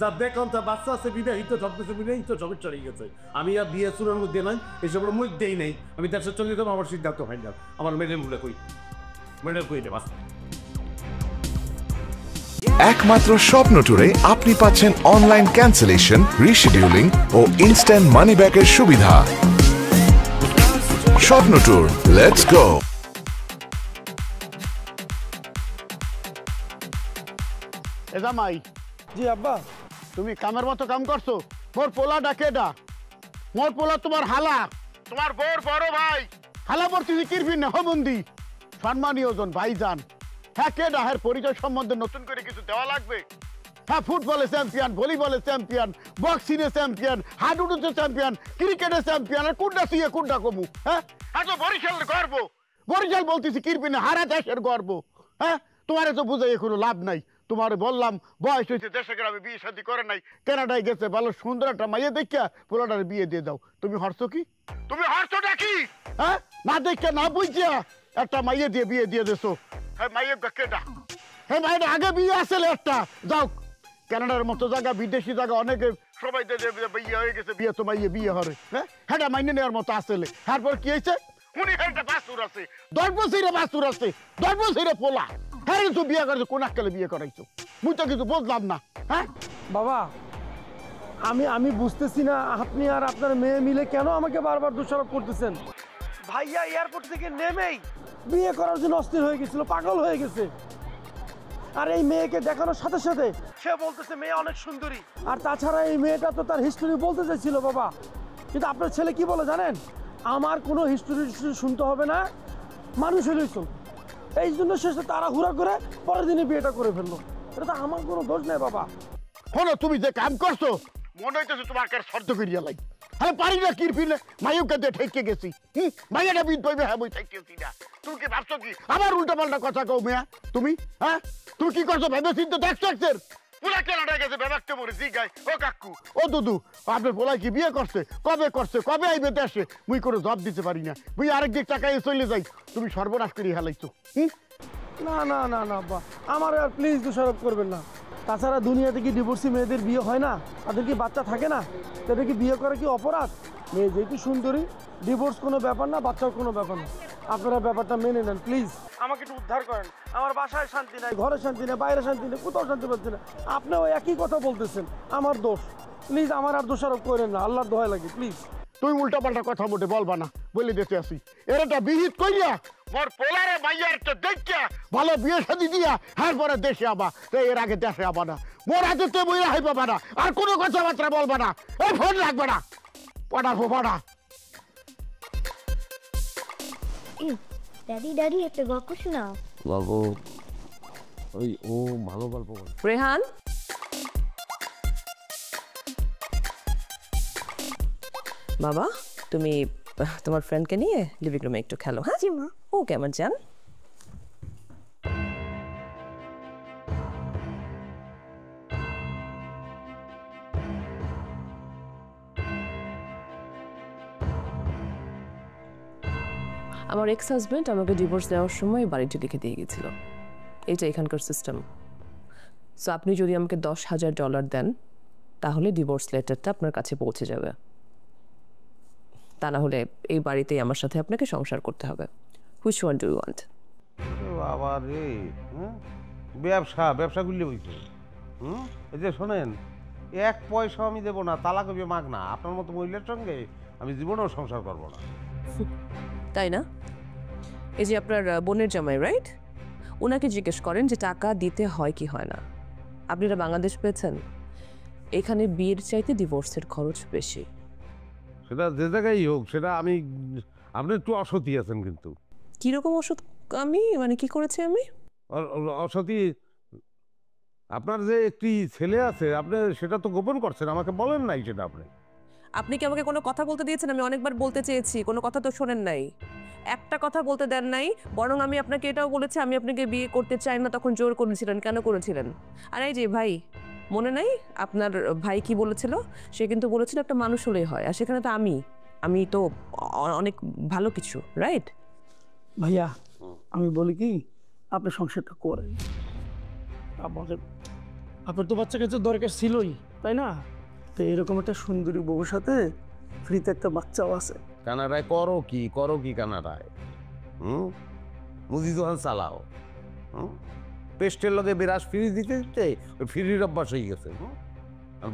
যা দেখলাম তা বাচ্চা আছে, বিবাহিত, সবকিছু বিবাহিত, সবই চলে গেছে, আমি আর বিয়ে চুরের মধ্যে নাই, এসব মুখ দেই নেই, আমি দেশে চলে যাবো, আমার সিদ্ধান্ত হয় না, আমার মেডেল কই দেব। একমাত্র স্বপ্ন ট্যুরে আপনি পাচ্ছেন অনলাইন ক্যান্সেলেশন, রিশিডিউলিং ও ইনস্ট্যান্ট মানি ব্যাকের সুবিধা। স্বপ্ন ট্যুর, লেটস গো। জামাই, জি আব্বা। তুমি কামের মতো কাম করছো? মোর পোলা ডাকেডা, মোর পোলা তোমার হালা, তোমার বউর বড় ভাই, হালা পড়তেছি কিরফি নেহবন্দি, সম্মানীয় জন ভাইজান। হ্যাঁ, কেডা, হ্যাঁ পরিচয় সম্বন্ধে নতুন করে কিছু দেওয়া লাগবে? হ্যাঁ, ফুটবলে চ্যাম্পিয়ন, ভলিবলে চ্যাম্পিয়ন, বক্সিংয়ে চ্যাম্পিয়ন, হাডুডুতে চ্যাম্পিয়ন, ক্রিকেটে চ্যাম্পিয়ন, আর কোনটা তুই কোনটা কমু? হ্যাঁ, তো বরিশালের গর্ব, বরিশাল বলতেছি কিরফি না, হারা দেশের গর্ব। হ্যাঁ, তোমার তো বুঝাই কোনো লাভ নাই, তোমার বললাম বয়স হয়েছে, দেশে গ্রামে বিয়ে শাদী করে নাই, কানাডায় গেছে, ভালো সুন্দর একটা মাইয়ে দেখিয়া পোলাটার বিয়ে দিয়ে দাও। তুমি হরছো কি? তুমি হরছোটা কি? হ্যাঁ, না দেখিয়া না বুঝিয়া একটা মাইয়ে দিয়ে বিয়ে দিয়ে দেছো। হ্যাঁ, মাইয়ে কেটা? হ্যাঁ, মাইয়ের আগে বিয়ে আসলে একটা, যাও কানাডার মতো জায়গা, বিদেশি জায়গা, অনেকে সবাই বিয়ে হয়ে গেছে, বিয়ে তো মাইয়ে বিয়ে হরে। হ্যাঁ, হ্যাঁ মাইনে নেওয়ার মতো আসলে। তারপর কি হয়েছে? উনি একটা বাসুর আছে, 10 বছরে বাসুর আছে, 10 বছরে পোলা। হ্যাঁ, তো বিয়ে করেছো, কোন আকালে বিয়ে করাইছো? মুই তো কিছু বুঝলাম না। হ্যাঁ বাবা, আমি বুঝতেছি না, আপনি আর আপনার মেয়ে মিলে কেন আমাকে বারবার দোষারোপ করতেছেন? ভাইয়া এয়ারপোর্ট থেকে নেমেই বিয়ে করার জন্য অস্থির হয়ে গেছিল, পাগল হয়ে গেছে। আর এই মেয়েকে দেখানোর সাথে সাথে সে বলতেছে মেয়ে অনেক সুন্দরী। আর তাছাড়া এই মেয়েটা তো তার হিস্টোরি বলতে চাইছিল বাবা, কিন্তু আপনার ছেলে কি বলে জানেন, আমার কোনো হিস্টোরি শুনতে হবে না, মানুষ হলেই চল। এই জন্য সে তাড়াহুড়া করে পরের দিনে বিয়েটা করে ফেললো। এটা তো আমার কোনো দোষ নেই বাবা। শোনো, তুমি যে কাম করছো মনে হইতেছে তোমার কাছে শর্ত করিয়া লাই। হ্যাঁ পারি না কি ফিরলে মাইকে দিয়ে ঠেকে গেছি। মাইয়াটা বিদ পাইবে, হ্যাঁ বই ঠেকেছি না। তুমি কি ভাবছো কি আবার উল্টা পাল্টা কথা কও মেয়া? তুমি হ্যাঁ তুমি কি করছো ভেবে চিন্তা দেখছো? পুরা কেনাটা গেছে ব্যাপারটা মরে জি গাই। ও কাকু, ও দুদু, আপনার পোলাই কি বিয়ে করছে? কবে আইবে দেশে? মুই কোনো জব দিতে পারি না, মুই আরেক দিক টাকায় চলে যাই। তুমি সর্বনাশ করে হালাইছো। না না না না আব্বা, আমার আর প্লিজ দোষারোপ করবেন না। তাছাড়া দুনিয়াতে কি ডিভোর্সি মেয়েদের বিয়ে হয় না? তাদের কি বাচ্চা থাকে না? তাদের কি বিয়ে করা কি অপরাধ? মেয়ে যেহেতু সুন্দরী, ডিভোর্স কোনো ব্যাপার না, বাচ্চাও কোনো ব্যাপার না। আপনারা ব্যাপারটা মেনে নেন প্লিজ। আমাকে একটু উদ্ধার করেন। আমার বাসায় শান্তি নাই, ঘরে শান্তি নেই, বাইরে শান্তি নেই, কোথাও শান্তি পাচ্ছি না। আপনিও একই কথা বলতেছেন, আমার দোষ। প্লিজ আমার আর দোষারোপ করেন না, আল্লাহর দোহাই লাগে প্লিজ। তুই উল্টা পাল্টা কথা মোটে বলবা না, বলে দিতে আসি। এরটা বিহিত কইয়া মোর পোলারে মাইয়ার তো দেখিয়া ভালো বিয়ে শাদি দিয়া হ্যাঁ পরে দেশে আবা। এর আগে দেশে আবা না, মোর হাতে তো বইরা হাই পাবা না, আর কোনো কথাবার্তা বলবা না। এই ফোন রাখবে না, পড়া ড্যাডি একটা গল্প শোনাও। গল্প? ওই ও ভালো গল্প বলে। রেহান, বাবা তুমি তোমার ফ্রেন্ডকে নিয়ে লিভিং রুমে একটু খেলো। হ্যাঁ জি মা। ওকে আমার জান। আমার এক্স হাজব্যান্ড আমাকে ডিভোর্স দেওয়ার সময় বাড়িটি লিখে দিয়ে গেছিল। এটা এখানকার সিস্টেম। সো আপনি যদি আমাকে $10,000 দেন তাহলে ডিভোর্স লেটারটা আপনার কাছে পৌঁছে যাবে। তা না হলে এই বাড়িতেই আমার সাথে আপনাকে সংসার করতে হবে। Which one do you want? বাবা রে, ব্যবসা করলে বইছে। এই যে শোনেন, 1 পয়সা আমি দেবো না, তালাক হবে মাগ না। আপনার মতো মহিলার সঙ্গে আমি জীবনেও সংসার করবো না। তাই না? এই যে আপনার বোনের জামাই, রাইট? ওনাকে জিজ্ঞেস করেন যে টাকা দিতে হয় কি হয় না। আপনারা বাংলাদেশ পেয়েছেন, এখানে বিয়ের চাইতে ডিভোর্সের খরচ বেশি। সেটা যে জায়গায় হোক, সেটা আপনি একটু অসতী আছেন। কিন্তু কিরকম ওষুধ? আমি মানে কি করেছি আমি? অসতী, আপনার যে একটি ছেলে আছে, আপনি সেটা তো গোপন করছেন, আমাকে বলেন নাই সেটা। আপনি কি আমাকে কোনো কথা বলতে দিয়েছেন? আমি অনেকবার বলতে চেয়েছি, কোনো কথা তো শোনেন নাই। একটা কথা বলতে দেন নাই, বরং আমি আপনাকে এটাও বলেছি আমি আপনাকে বিয়ে করতে চাই না। তখন জোর করেছিলেন, কেন করেছিলেন? আর এই যে ভাই, মনে নাই আপনার ভাই কি বলেছিল? সে কিন্তু বলেছিল একটা মানুষ হলেই হয়, আর সেখানে তো আমি তো অনেক ভালো কিছু, রাইট? ভাইয়া আমি বলি কি, আপনি সংসারটা করেন। আপনার তো বাচ্চা কাছে দরকার ছিলই, তাই না? তো এরকম একটা সুন্দরী বউর সাথে ফ্রিতে একটা বাচ্চাও আছে। কানাডায় করো কি কানাডায়? মুদি দোকান চালাও। পেস্টের লগে বিরাজ ফ্রি দিতে ওই ফ্রির অভ্যাস হয়ে গেছে।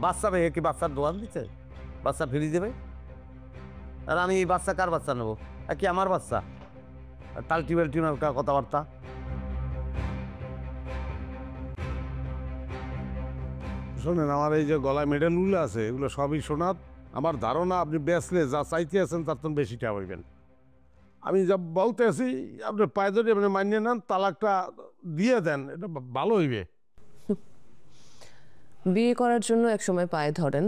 বাচ্চা মেয়ে কি বাচ্চার দোকান দিচ্ছে? বাচ্চা ফ্রি দেবে? আর আমি বাচ্চা কার বাচ্চা নেবো? কি আমার বাচ্চা? টাল্টি বাল্টি কথাবার্তা। শোনেন, আমার এই যে গলায় মেডেলগুলো আছে, এগুলো সবই সোনার। আমার ধারণা আপনি বেচলে যা চাইতে আছেন তার তো বেশি টাকা হইবেন। আমি যা বলতে আছি, আপনার পায়ে ধরে আপনি মানিয়ে নেন, তালাকটা দিয়ে দেন, এটা ভালো হইবে। বিয়ে করার জন্য এক সময় পায়ে ধরেন,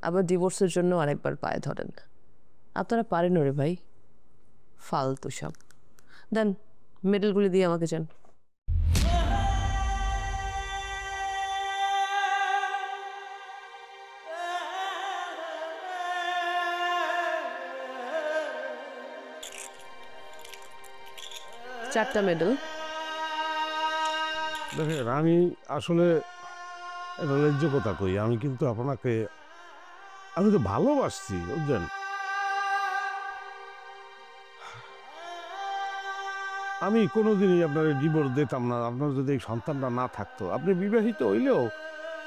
আবার ডিভোর্সের জন্য আরেকবার পায়ে ধরেন। আপনারা পারেন রে ভাই, ফালতু সব। দেন মেডেলগুলি দিয়ে আমাকে যান। চারটা মেডেল। দেখেন, আমি আসলে একটা ন্যায্য কথা কই, আমি কিন্তু আপনাকে আমি তো ভালোবাসছি, বুঝলেন? আমি কোনোদিনই আপনার ডিভোর্স দিতাম না। আপনার যদি এই সন্তানটা না থাকতো, আপনি বিবাহিত হইলেও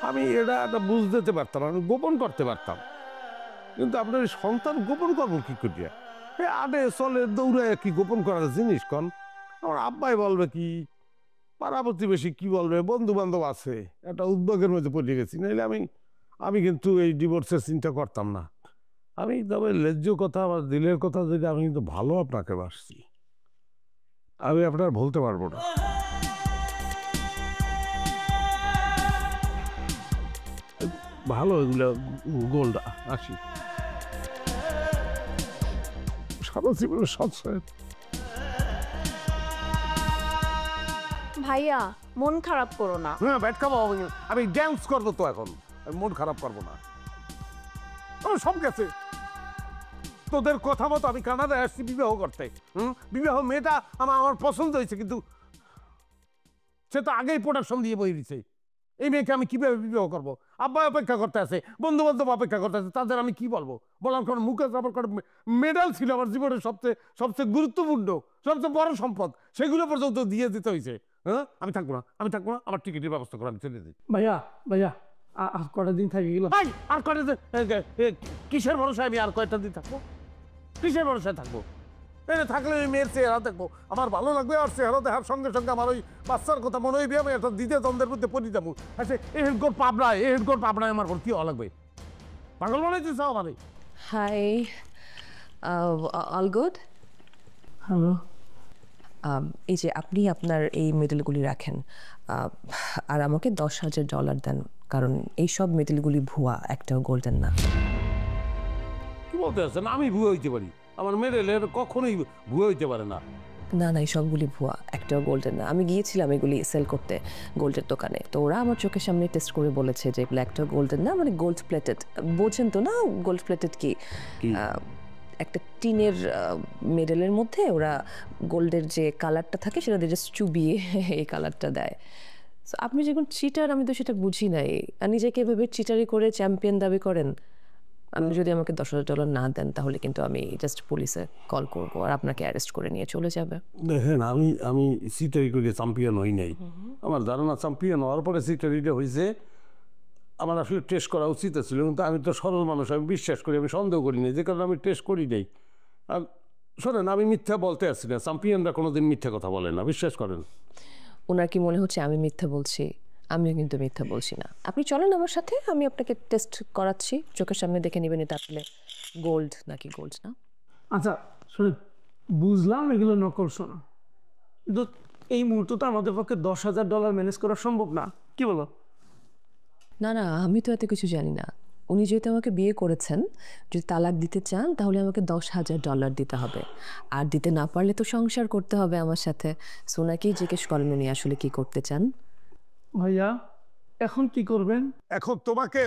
আমি এটা একটা বুঝ দিতে পারতাম, আমি গোপন করতে পারতাম। কিন্তু আপনার সন্তান গোপন করবো কি করিয়া? আটে চলে দৌড়ায় কি গোপন করার জিনিস? কন আমার আব্বাই বলবে কি, পাড়া প্রতিবেশী কি বলবে, বন্ধু বান্ধব আছে, একটা উদ্যোগের মধ্যে পড়ে গেছি, নাহলে আমি কিন্তু এই ডিভোর্সের চিন্তা করতাম না। আমি তবে ন্যায্য কথা, আমার দিলের কথা যদি আমি কিন্তু ভালো আপনাকে বাসছি, আমি আপনার বলতে পারবো না। ভালো এগুলো গোল্ড আসি সারা জীবনে সঞ্চয়। ভাইয়া মন খারাপ করো না। হ্যাঁ ব্যাট খাবো, আমি ড্যান্স করবো তো এখন, আমি মন খারাপ করবো না। সব গেছে তোদের কথা মতো, আমি কানাডায় আসছি বিবাহ করতে। বিবাহ মেয়েটা আমার পছন্দ হয়েছে, কিন্তু সে তো আগেই প্রোডাকশন দিয়ে বই দিছে। এই মেয়েকে আমি কিভাবে বিবাহ করবো? আব্বা অপেক্ষা করতে আছে, বন্ধু বান্ধব অপেক্ষা করতে আছে, তাদের আমি কি বলবো? বলার কারণ মুখে আমার কারণ মেডাল ছিল আমার জীবনের সবচেয়ে গুরুত্বপূর্ণ, সবচেয়ে বড় সম্পদ, সেগুলো পর্যন্ত দিয়ে দিতে হয়েছে। হ্যাঁ আমি থাকবো না, আমার টিকিটের ব্যবস্থা করে আমি চলে যাই। ভাইয়া ভাইয়া আর কটা দিন থাকি গেল। আর কয়টা দিন? কিসের ভরসায় আমি আর কয়টা দিন থাকবো? কিসের ভরসায় থাকবো? থাকলে ওই মেয়ের চেহারা দেখবো, আমার ভালো লাগবে, আর চেহারা দেখার সঙ্গে সঙ্গে আমার ওই বাচ্চার কথা মনে হইবে, আমি একটা দ্বিতীয় দ্বন্দ্বের মধ্যে পড়ে যাবো। আচ্ছা এহেনকোর পাবনায় আমার ভর্তি হওয়া লাগবে? পাগল মনে হচ্ছে আমার। High, all good. হ্যালো, এই যে আপনি আপনার এই মেডেলগুলি রাখেন, আর আমাকে $10,000 দেন, কারণ এই সব মেডেলগুলি ভুয়া, একটাও গোল্ডেন না। কি বলতে আছেন? আমি ভুয়া হইতে পারি? আমার মেডেলের কখনোই ভুয়া হইতে পারে না। না না, এই সবগুলি ভুয়া, একটাও গোল্ডেন না। আমি গিয়েছিলাম এগুলি সেল করতে গোল্ডের দোকানে, তো ওরা আমার চোখের সামনে টেস্ট করে বলেছে যে এগুলো একটাও গোল্ডেন না, মানে গোল্ড প্লেটেড। বোঝেন তো না গোল্ড প্লেটেড কি? একটা টিনের মেডেলের মধ্যে ওরা গোল্ডের যে কালারটা থাকে সেটা দিয়ে জাস্ট চুবিয়ে এই কালারটা দেয়। সো আপনি যখন চিটার, আমি তো সেটা বুঝি নাই, আর নিজেকে এভাবে চিটারি করে চ্যাম্পিয়ন দাবি করেন। আপনি যদি আমাকে $10,000 না দেন, তাহলে কিন্তু আমি জাস্ট পুলিশে কল করবো, আর আপনাকে অ্যারেস্ট করে নিয়ে চলে যাবে। দেখেন আমি সিটারি করে চ্যাম্পিয়ন হই নাই। আমার ধারণা চ্যাম্পিয়ন হওয়ার পরে সিটারিটা হয়েছে। আমার আসলে টেস্ট করা উচিত ছিল, কিন্তু আমি তো সরল মানুষ, আমি বিশ্বাস করি, আমি সন্দেহ করি নাই, যে কারণে আমি টেস্ট করি নাই। আর শোনেন, আমি মিথ্যা বলতে আসছি না, চ্যাম্পিয়নরা কোনোদিন মিথ্যা কথা বলে না, বিশ্বাস করেন। ওনার কি মনে হচ্ছে আমি মিথ্যা বলছি? আমিও কিন্তু মিথ্যা বলছি না। আপনি চলেন আমার সাথে, আমি আপনাকে টেস্ট করাচ্ছি, চোখের সামনে দেখে নেবেন এটা আসলে গোল্ড নাকি গোল্ড না। আচ্ছা শুনে বুঝলাম এগুলো নকল সোনা, কিন্তু এই মুহূর্তে তো আমাদের পক্ষে $10,000 ম্যানেজ করা সম্ভব না, কি বলো? না না, আমি তো এত কিছু জানি না। উনি যেহেতু আমাকে বিয়ে করেছেন, যদি তালাক দিতে চান তাহলে আমাকে $10,000 দিতে হবে, আর দিতে না পারলে তো সংসার করতে হবে আমার সাথে। সোনাকেই জিজ্ঞেস করেন উনি আসলে কি করতে চান। ভাইয়া এখন কি করবেন? এখন তোমাকে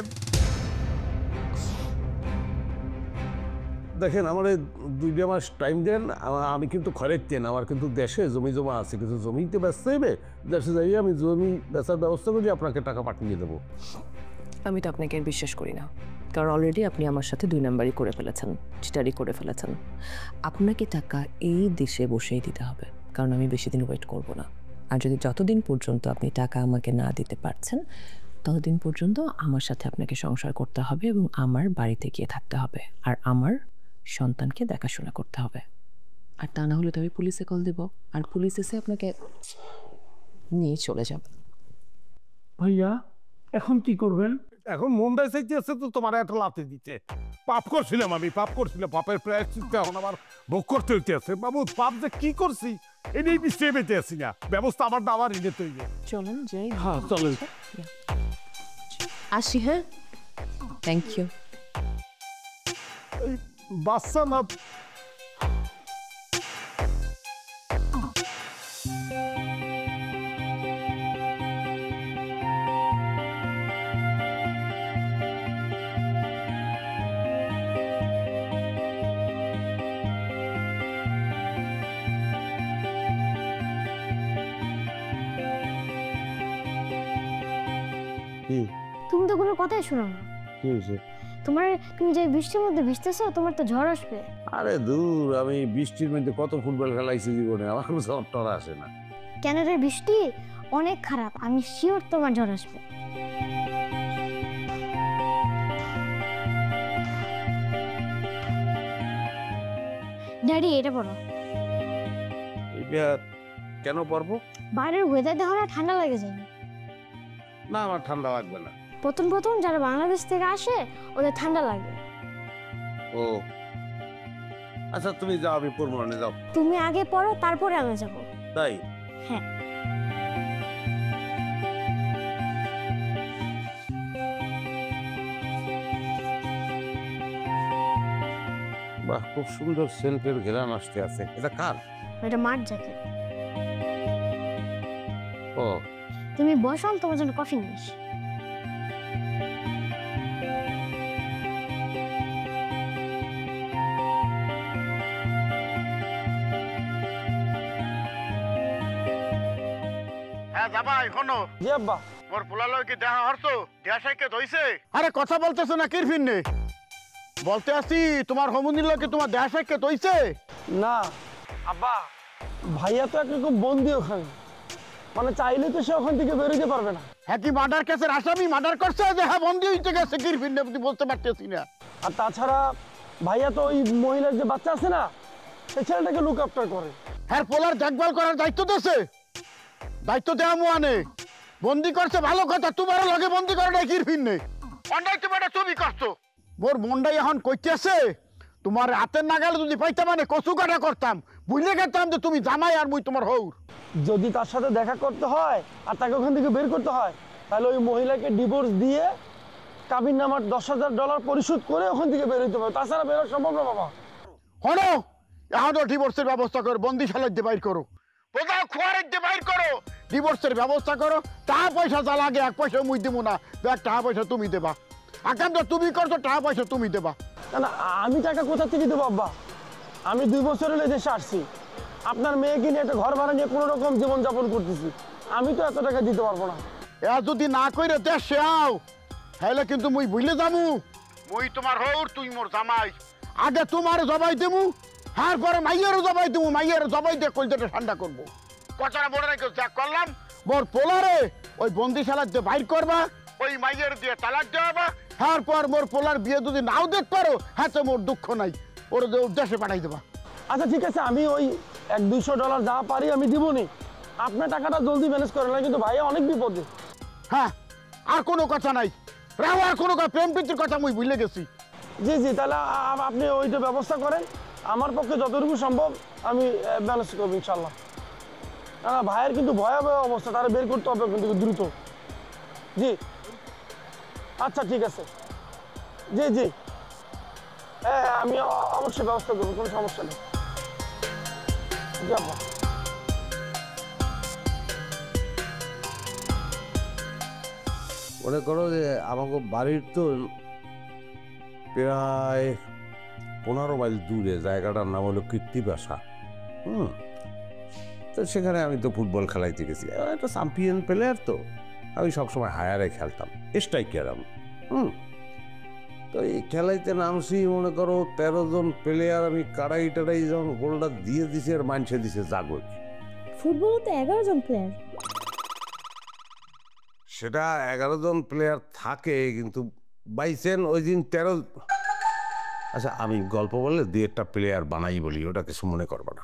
দেখেন, আমার 2 মাস টাইম দেন, আমি কিন্তু খরচতেন, আমার কিন্তু দেশে জমি জমা আছে, কিছু জমিতে ব্যস্ত হইবে, দেশে যাই আমি জমি বেচার ব্যবস্থা করি, আপনাকে টাকা পাঠিয়ে দেবো। আমি তো আপনাকে আর বিশ্বাস করি না, কারণ অলরেডি আপনি আমার সাথে 2 নাম্বারই করে ফেলেছেন, চিটারি করে ফেলেছেন। আপনাকে টাকা এই দেশে বসেই দিতে হবে, কারণ আমি বেশি দিন ওয়েট করব না। আর যদি যতদিন পর্যন্ত আপনি টাকা আমাকে না দিতে পারছেন, ততদিন পর্যন্ত আমার সাথে আপনাকে সংসার করতে হবে এবং আমার বাড়িতে গিয়ে থাকতে হবে, আর আমার সন্তানকে দেখাশোনা করতে হবে। আর তা না হলে তো আমি পুলিশে কল দেব, আর পুলিশ এসে আপনাকে নিয়ে চলে যাবে। ভাইয়া এখন কি করবেন? এখন মনটাই চাইতে আছে তো তোমার একটা লাথি দিতে। পাপ করছিলাম, পাপের প্রায়শ্চিত্ত এখন আমার ভোগ করতে হইতে আছে। বাবু পাপ যে কি করছি এটাই নিশ্চয়ই বেঁচে আছি না, ব্যবস্থা আমার দাবার এনে তৈরি। চলেন যাই। হ্যাঁ চলেন। আসি, হ্যাঁ, থ্যাংক ইউ। বাচ্চা না তুমি তো কোনো কথাই শোনো না। কি হয়েছে? তুমি যে বৃষ্টির মধ্যে ভিজতেছো, তোমার তো ঝড় আসবে। আরে দূর, আমি বৃষ্টির মধ্যে কত ফুটবল খেলাইছি জীবনে, আমার কোনো ঝড় টর আসে না। ক্যানাডার বৃষ্টি অনেক খারাপ, আমি শিওর তোমার ঝড় আসবে। ড্যাডি এটা পড়ো। এটা কেন পারবো? বাইরের ওয়েদার দেখো না, ঠান্ডা লেগে যায়। না আমার ঠান্ডা লাগবে না। প্রথম প্রথম যারা বাংলাদেশ থেকে আসে ওদের ঠান্ডা লাগে। ও আচ্ছা তুমি যাও, আমি পড়বো না, যাও। তুমি আগে পড়ো, তারপরে আমি যাবো। তাই? হ্যাঁ। বাহ, খুব সুন্দর সেন্টের ঘেরান আসতে আছে। এটা কার? এটা মার জ্যাকেট। ও তুমি বসো, আমি তোমার জন্য কফি নিয়ে আসি। হ্যাঁ জামাই শোনো। জি আব্বা। মোর পোলালয় কি দেখা হরছো? দেয়া সাইকে ধইছে? আরে কথা বলতেছো না কির ফিরনে? বলতে আসি তোমার হমুনির লোকে তোমার দেয়া সাইকে ধইছে? না আব্বা, ভাইয়া তো একরকম বন্দি ওখানে, মানে চাইলে তো সে ওখান থেকে বেরোতে পারবে না। হ্যাঁ কি মার্ডার কেসের আসামি মার্ডার করছে যে হ্যাঁ বন্দি হইতে গেছে কির ফিরনে বলতে পারতেছি না। আর তাছাড়া ভাইয়া তো ওই মহিলার যে বাচ্চা আছে না, সেই ছেলেটাকে লুক আফটার করে। হ্যাঁ পোলার দেখভাল করার দায়িত্ব দিয়েছে, দায়িত্ব দেওয়া মুয়ানে বন্দি করছে ভালো কথা, তোমার লগে বন্দি করে নাই কির ফিরনে অন্যায় তুমি এটা তুমি করছো। মোর মনটাই এখন কইতেছে তোমার হাতের নাগালে যদি পাইতাম মানে কচু কাটা করতাম, বুঝলে গেতাম যে তুমি জামাই আর মুই তোমার হৌর। যদি তার সাথে দেখা করতে হয় আর তাকে ওখান থেকে বের করতে হয়, তাহলে ওই মহিলাকে ডিভোর্স দিয়ে কাবিন নামার $10,000 পরিশোধ করে ওখান থেকে বের হইতে হবে, তাছাড়া বেরোনো সম্ভব না বাবা। হনো এখন ডিভোর্সের ব্যবস্থা করো, বন্দিশালায় দিয়ে বাইর করো, কোথাও খোয়ারের দিয়ে বাইর করো, ডিভোর্সের ব্যবস্থা করো। টাকা পয়সা যা লাগে 1 পয়সা মুই দেবো না, টাকা পয়সা তুমি দেবা। আকামটা তুমি করছো, টাকা পয়সা তুমি দেবা। না না, আমি টাকা কোথা থেকে দেবো আব্বা? আমি 2 বছর হলে দেশে আসছি, আপনার মেয়েকে নিয়ে একটা ঘর ভাড়া নিয়ে কোনো রকম জীবনযাপন করতেছি, আমি তো এত টাকা দিতে পারবো না। এ যদি না কইরে দেশে আও তাহলে কিন্তু মুই বুঝলে যামু মুই তোমার হৌর, তুই মোর জামাই। আগে তোমার জবাই দেবো, হ্যাঁ পরে মাইয়েরও জবাই দেবো, মাইয়ের জবাই দিয়ে কলজাটা ঠান্ডা করবো। কথাটা মনে রেখে যা করলাম, মোর পোলারে ওই বন্দিশালার দিয়ে বাইর করবা, ওই মাইয়ের দিয়ে তালাক দেওয়া, হ্যাঁ পর মোর পোলার বিয়ে যদি নাও দেখতে পারো হ্যাঁ তো মোর দুঃখ নাই, ওর দেশে পাঠাই দেবা। আচ্ছা ঠিক আছে, আমি ওই $100-200 যা পারি আমি দিব নি, আপনার টাকাটা জলদি ম্যানেজ করেন না, কিন্তু ভাইয়া অনেক বিপদে। হ্যাঁ আর কোনো কথা নাই, রাও আর কোনো প্রেম প্রীতির কথা মুই ভুলে গেছি। জি জি, তাহলে আপনি ওইটা ব্যবস্থা করেন, আমার পক্ষে যতটুকু সম্ভব আমি ম্যানেজ করবো ইনশাল্লাহ। না না, ভাইয়ের কিন্তু ভয়াবহ অবস্থা, তারা বের করতে হবে কিন্তু দ্রুত। জি আচ্ছা ঠিক আছে, জি জি, হ্যাঁ আমি অবশ্যই ব্যবস্থা করবো, কোনো সমস্যা নেই। জি আব্বা। মনে করো যে আমাকে বাড়ির তো প্রায় 15 মাইল দূরে, জায়গাটার নাম হলো কীর্তিবাসা। তো সেখানে আমি তো ফুটবল খেলাইতে গেছি, একটা চ্যাম্পিয়ন প্লেয়ার, তো আমি সবসময় হায়ারে খেলতাম, স্ট্রাইকার আমি। তো এই খেলাইতে নামছি, মনে করো 13 জন প্লেয়ার, আমি কাড়াই টাড়াই যখন গোলটা দিয়ে দিছি আর মানছে দিছে জাগজ। ফুটবলে তো 11 জন প্লেয়ার। সেটা 11 জন প্লেয়ার থাকে, কিন্তু বাইসেন ওই দিন 13। আচ্ছা আমি গল্প বললে 2-1টা প্লেয়ার বানাই বলি, ওটা কিছু মনে করবো না।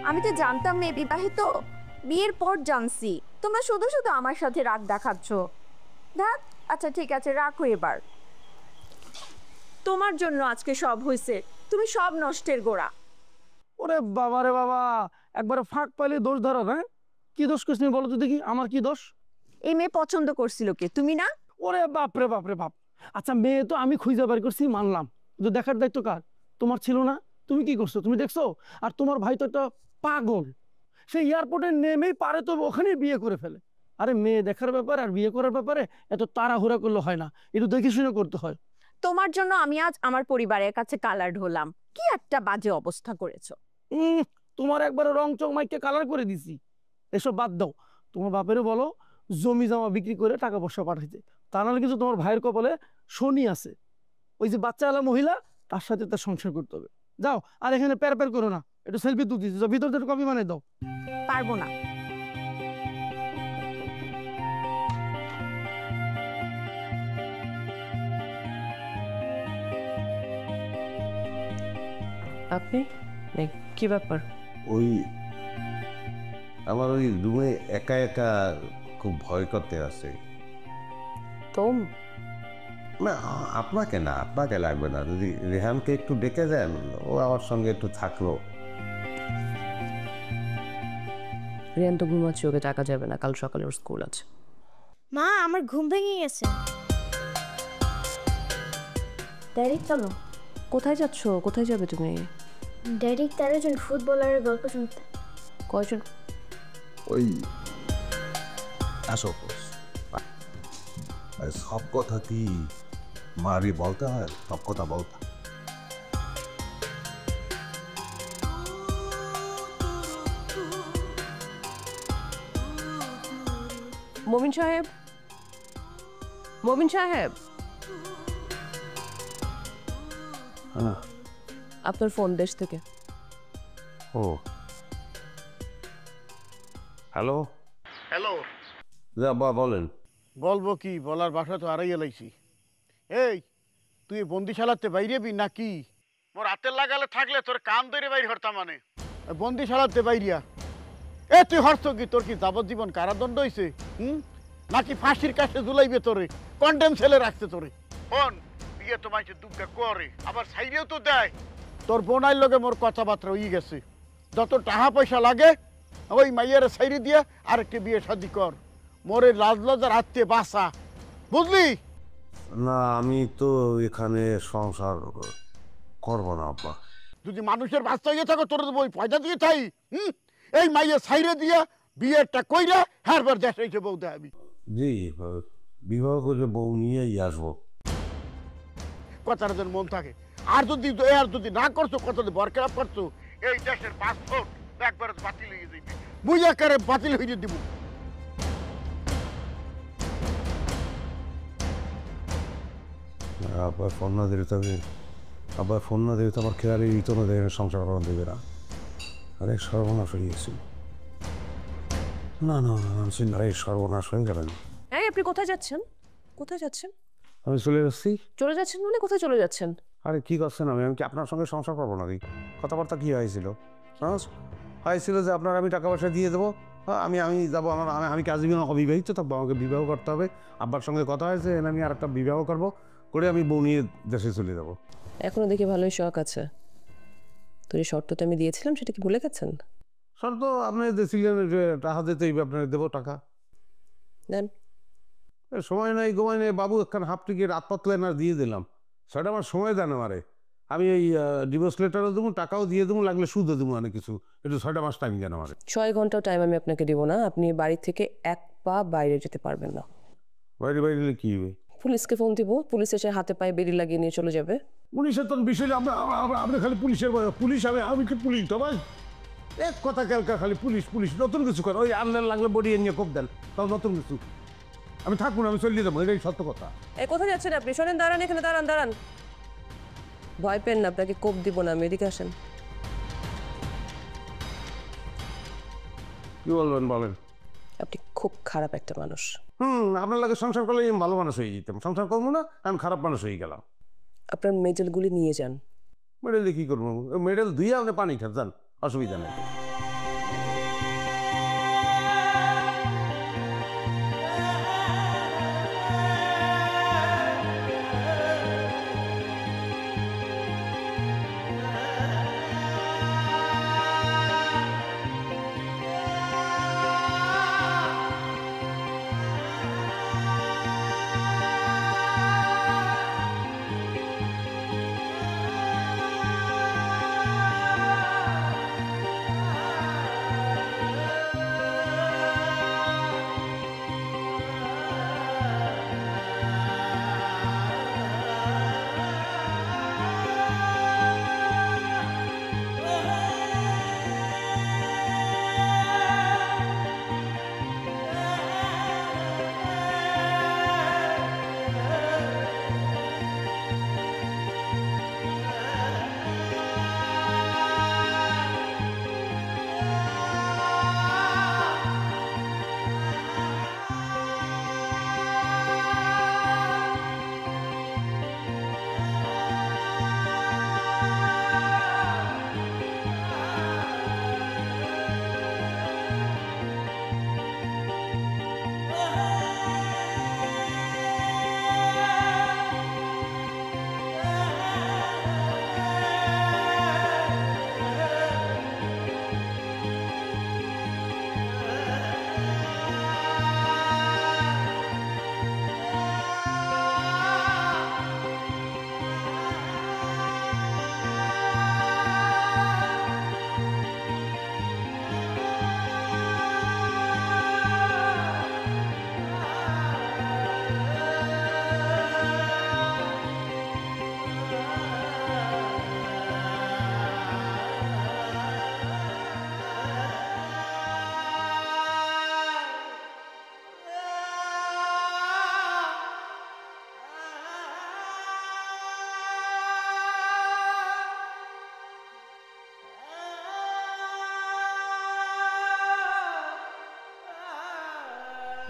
আমি তো জানতাম মেয়ে বিবাহিত, বিয়ের পর জানছি। তোমরা শুধু শুধু আমার সাথে রাগ দেখাচ্ছ। দেখ আচ্ছা ঠিক আছে, রাখো এবার। তোমার জন্য আজকে সব হয়েছে, তুমি সব নষ্টের গোড়া। ওরে বাবা রে বাবা, একবারে ফাঁক পাইলে দোষ ধরা না? কি দোষ করছি বলো তো দেখি, আমার কি দোষ? এই মেয়ে পছন্দ করছিল কে, তুমি না? ওরে বাপ রে বাপ রে বাপ। আচ্ছা মেয়ে তো আমি খুঁজে বের করছি মানলাম, কিন্তু দেখার দায়িত্ব কার? তোমার ছিল না? তুমি কি করছো? তুমি দেখছো? আর তোমার ভাই তো একটা পাগল, সে এয়ারপোর্টে নেমেই পারে তো ওখানে বিয়ে করে ফেলে। আরে মেয়ে দেখার ব্যাপারে আর বিয়ে করার ব্যাপারে এত তাড়াহুড়া করলে হয় না, একটু দেখে শুনে করতে হয়। তোমার জন্য আমি আজ আমার পরিবারের কাছে কালার হলাম, কি একটা বাজে অবস্থা করেছো। তোমার একবারে রং চং মাইকে কালার করে দিছি। এসব বাদ দাও, তোমার বাপেরও বলো জমি জমা বিক্রি করে টাকা পয়সা পাঠাইতে, তা নাহলে কিন্তু তোমার ভাইয়ের কপালে শনি আছে। ওই যে বাচ্চাওয়ালা মহিলা, তার সাথে তার সংসার করতে হবে। যাও, আর এখানে প্যার প্যার করো না, একটু সেলফি তুলতেছি, ভিতর থেকে কপি বানিয়ে দাও। পারবো না। আপনি কি ব্যাপার? ওই আমার ওই রুমে একা একা খুব ভয় করতে আছে। তো না আপনাকে না, আপনাকে লাগবে না, যদি রেহানকে একটু ডেকে দেন, ও আমার সঙ্গে একটু থাকলো। রিয়ান তো ঘুমাচ্ছে, ওকে টাকা যাবে না, কাল সকালে ওর স্কুল আছে। মা আমার ঘুম ভেঙে গেছে। ডাইরেক্ট চলো। কোথায় যাচ্ছ? কোথায় যাবে তুমি? ডাইরেক্ট 13 জন ফুটবলারের গল্প শুনতে। কয়জন? ওই আসো, সব কথা কি মারি বলতে হয়? সব কথা বলতে মমিন সাহেব, মমিন সাহেব, আপনার ফোন দেশ থেকে। ও হ্যালো হ্যালো, বলেন। বলবো কি, বলার ভাষা তো হারাই এলাইছি। এই তুই বন্দিশালাতে বাইরেবি নাকি? মোর হাতের লাগালে থাকলে তোর কান ধরে বাইর হরতাম, মানে বন্দিশালাতে বাইরিয়া। এ তুই হরছ কি? তোর কি যাবজ্জীবন কারাদণ্ড হয়েছে? নাকি ফাঁসির কাছে ঝুলাইবে তোরে, কন্ডেম সেলে রাখছে তোরে? ফোন বিয়ে তো মাইছে দুর্গা করে, আবার সাইডেও তো দেয়। তোর বোনাইর লগে মোর কথাবার্তা হয়ে গেছে, যত টাকা পয়সা লাগে ওই মাইয়ের সাইডে দিয়ে আরেকটি বিয়ে শাদি কর, মোরে লাজলজার হাতে বাসা, বুঝলি? না আমি তো এখানে সংসার করবো না আব্বা। যদি মানুষের বাচ্চা হয়ে থাকো, তোর ওই পয়সা দিয়ে থাই। এই মাইয়ের সাইডে দিয়া বিয়েটা কইরা হারবার দেশে এসে বউ দেখাবি। জি, বিবাহ করে বউ নিয়েই আসবো। কথাটা যেন মন থাকে। আর যদি না করছো, কথা বরকেরাপ করছো, এই দেশের পাসপোর্ট একবার বাতিল হয়ে যাবে, মুই একারে বাতিল হয়ে দিব। আবার ফোন না দিলে তবে, আবার ফোন না দিলে তো আমার খেয়ালে ইতনো দেয় সংসার করানো দেবে না। আরে সর্বনাশ হয়ে গেছে। না না না, এই সর্বনাশ হয়ে গেলেন। এই আপনি কোথায় যাচ্ছেন? কোথায় যাচ্ছেন? আমি চলে যাচ্ছি। চলে যাচ্ছেন মানে কোথায় চলে যাচ্ছেন? আরে কি করছেন? আমি কি আপনার সঙ্গে সংসার করবো নাকি? কথাবার্তা কি হয়েছিল? হয়েছিল যে আপনার আমি টাকা পয়সা দিয়ে দেবো, আমি যাবো, আমি কাজ অবিবাহিত থাকবো, আমাকে বিবাহ করতে হবে। আব্বার সঙ্গে কথা হয়েছে, আমি আর একটা বিবাহ করবো, করে আমি বউ নিয়ে দেশে চলে যাবো। এখনো দেখি ভালোই শখ আছে। তো এই শর্তটা আমি দিয়েছিলাম, সেটা কি ভুলে গেছেন? শর্ত আপনি দিয়েছিলেন যে টাকা দিতেই আপনার দেবো টাকা। দেন। সময় নাই গোমায় নেই বাবু, একখান হাফ টিকিট রাত পাতলেন আর দিয়ে দিলাম, সেটা আমার সময় দেন আমারে। আমি এই ডিভোর্স লেটারও দেবো, টাকাও দিয়ে দেবো, লাগলে সুদও দেবো, অনেক কিছু, একটু 6 মাস টাইম দেন আমারে। 6 ঘন্টাও টাইম আমি আপনাকে দিব না, আপনি বাড়ি থেকে এক পা বাইরে যেতে পারবেন না। বাইরে বাইরে কি হবে? পুলিশকে ফোন দিব, পুলিশ এসে হাতে পায়ে বেরি লাগিয়ে নিয়ে চলে যাবে। পুলিশের তো বিষয় আপনি খালি পুলিশের পুলিশ, আমি কি পুলিশ তো ভাই? এক কথা ক্যালকা খালি পুলিশ পুলিশ, নতুন কিছু করে ওই আনলেন লাগলে বডি নিয়ে কোপ দেন, তাও নতুন কিছু। আমি থাকবো না, আমি চলিয়ে দেবো, এটাই সত্য কথা। কোথায় যাচ্ছেন আপনি? শোনেন, দাঁড়ান এখানে, দাঁড়ান দাঁড়ান, ভয় পেন না, আপনাকে কোপ দিব না, আমি এদিকে আসেন। কি বলবেন বলেন? আপনি খুব খারাপ একটা মানুষ। আপনার লাগে সংসার করলে আমি ভালো মানুষ হয়ে যেতাম, সংসার করবো না, আমি খারাপ মানুষ হয়ে গেলাম। আপনার মেডেলগুলি নিয়ে যান। মেডেল কি করবো? মেডেল ধুয়ে আপনি পানি খান, যান, অসুবিধা নেই।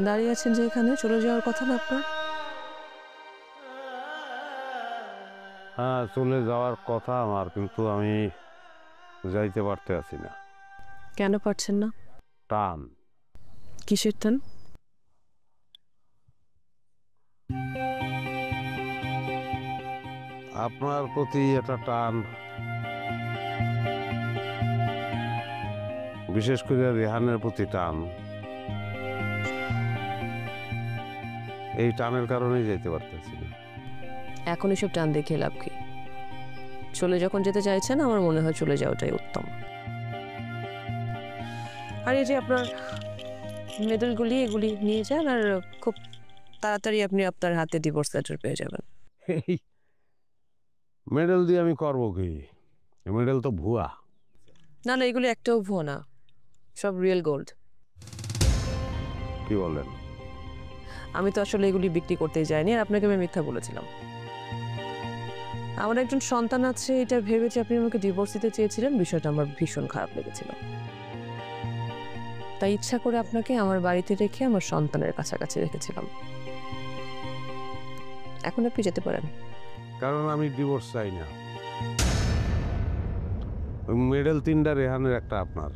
দাঁড়িয়ে আছেন যে এখানে, চলে যাওয়ার কথা না আপনার? হ্যাঁ, চলে যাওয়ার কথা আমার, কিন্তু আমি যাইতে পারতে আছি না। কেন পারছেন না? টান। কিসের টান? আপনার প্রতি একটা টান, বিশেষ করে রেহানের প্রতি টান। এই টানের কারণেই যেতে পারতেছি না। এখন এসব টান দেখে লাভ কি? চলে যখন যেতে চাইছেন, আমার মনে হয় চলে যাওয়াটাই উত্তম। আর এই যে আপনার মেডেলগুলি, এগুলি নিয়ে যান, আর খুব তাড়াতাড়ি আপনি আপনার হাতে ডিভোর্স লেটার পেয়ে যাবেন। এই মেডেল দিয়ে আমি করবো কি? মেডেল তো ভুয়া। না না, এগুলি একটাও ভুয়ো না, সব রিয়েল গোল্ড। কি বলেন? আমি তো আসলে এগুলি বিক্রি করতেই যাইনি, আর আপনাকে আমি মিথ্যা বলেছিলাম। আমার একজন সন্তান আছে, এটা ভেবে যে আপনি আমাকে ডিভোর্স দিতে চেয়েছিলেন, বিষয়টা আমার ভীষণ খারাপ লেগেছিল। তাই ইচ্ছা করে আপনাকে আমার বাড়িতে রেখে আমার সন্তানের কাছাকাছি রেখেছিলাম। এখন আপনি যেতে পারেন। কারণ আমি ডিভোর্স চাই না। ওই মেডেল 3টা রেহানের, একটা আপনার।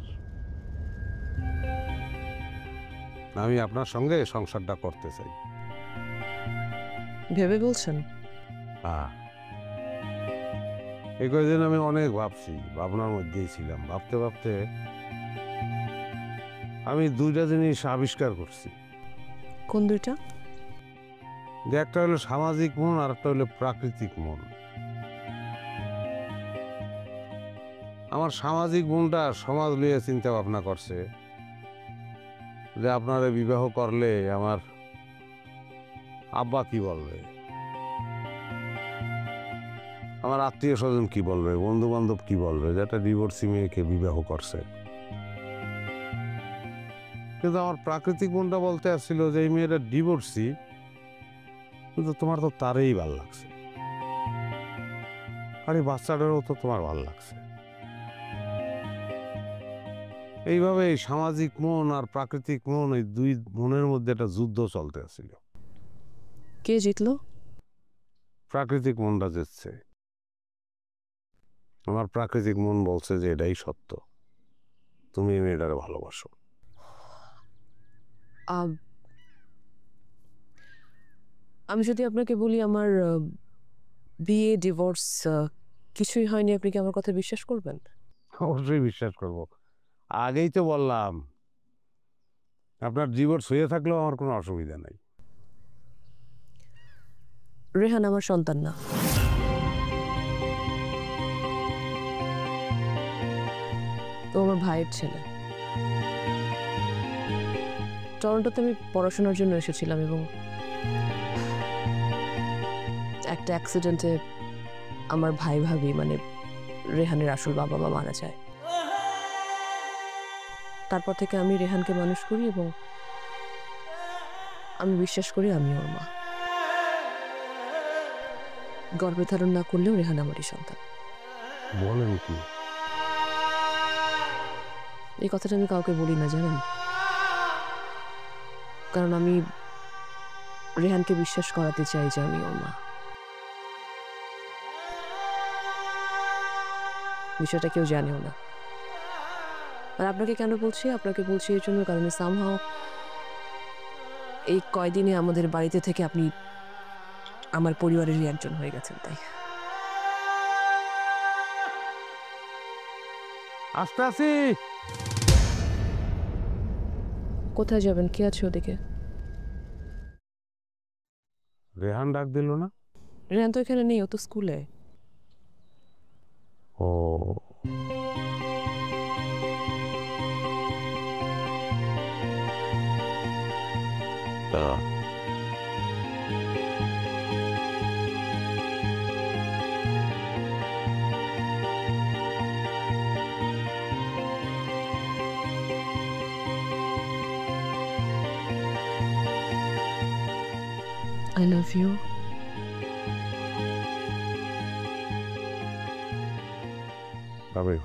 আমি আপনার সঙ্গে সংসারটা করতে চাই। ভেবে বলছেন? হ্যাঁ, এই কয়েকদিন আমি অনেক ভাবছি, ভাবনার মধ্যেই ছিলাম। ভাবতে ভাবতে আমি 2টা জিনিস আবিষ্কার করছি। কোন দুইটা? যে একটা হলো সামাজিক মন, আর একটা হলো প্রাকৃতিক মন। আমার সামাজিক মনটা সমাজ নিয়ে চিন্তা ভাবনা করছে যে আপনারা বিবাহ করলে আমার আব্বা কি বলবে, আমার আত্মীয় স্বজন কি বলবে, বন্ধু বান্ধব কি বলবে, যেটা ডিভোর্সি মেয়েকে বিবাহ করছে। কিন্তু আমার প্রাকৃতিক মনটা বলতে আসছিল যে এই মেয়েটা ডিভোর্সি, কিন্তু তোমার তো তারই ভাল লাগছে, আর এই বাচ্চাটারও তো তোমার ভাল লাগছে। এইভাবে এই সামাজিক মন আর প্রাকৃতিক মন, এই 2 মনের মধ্যে একটা যুদ্ধ চলতে আসছিল। কে জিতলো? প্রাকৃতিক মনটা জিতছে। আমার প্রাকৃতিক মন বলছে যে এটাই সত্য, তুমি এই মেয়েটারে ভালোবাসো। আমি যদি আপনাকে বলি আমার বিয়ে, ডিভোর্স কিছুই হয়নি, আপনি কি আমার কথা বিশ্বাস করবেন? অবশ্যই বিশ্বাস করব। আগেই তো বললাম, আপনার ডিভোর্স হয়ে থাকলেও আমার কোনো অসুবিধা নাই। রেহান আমার সন্তান না। ও আমার ভাইয়ের ছেলে। টরন্টোতে আমি পড়াশোনার জন্য এসেছিলাম, এবং একটা অ্যাক্সিডেন্টে আমার ভাই ভাবি, মানে রেহানের আসল বাবা মা মারা যায়। তারপর থেকে আমি রেহানকে মানুষ করি, এবং আমি বিশ্বাস করি আমি ওর মা। গর্ভে ধারণ না করলেও রেহান আমারই সন্তান। বলেন কি? এই কথাটা আমি কাউকে বলি না, জানেন, কারণ আমি রেহানকে বিশ্বাস করাতে চাই যে আমি ওর মা। বিষয়টা কেউ জানেও না। আর আপনাকে কেন বলছি? আপনাকে বলছি এর জন্য, কারণ সামহাও এই কয়দিনে আমাদের বাড়িতে থেকে আপনি আমার পরিবারেরই একজন হয়ে গেছেন। তাই আস্তে আছি। কোথায় যাবেন? কে আছে ওদিকে? রেহান ডাক দিল না? রেহান তো এখানে নেই, ও তো স্কুলে। ও, I love you. তবে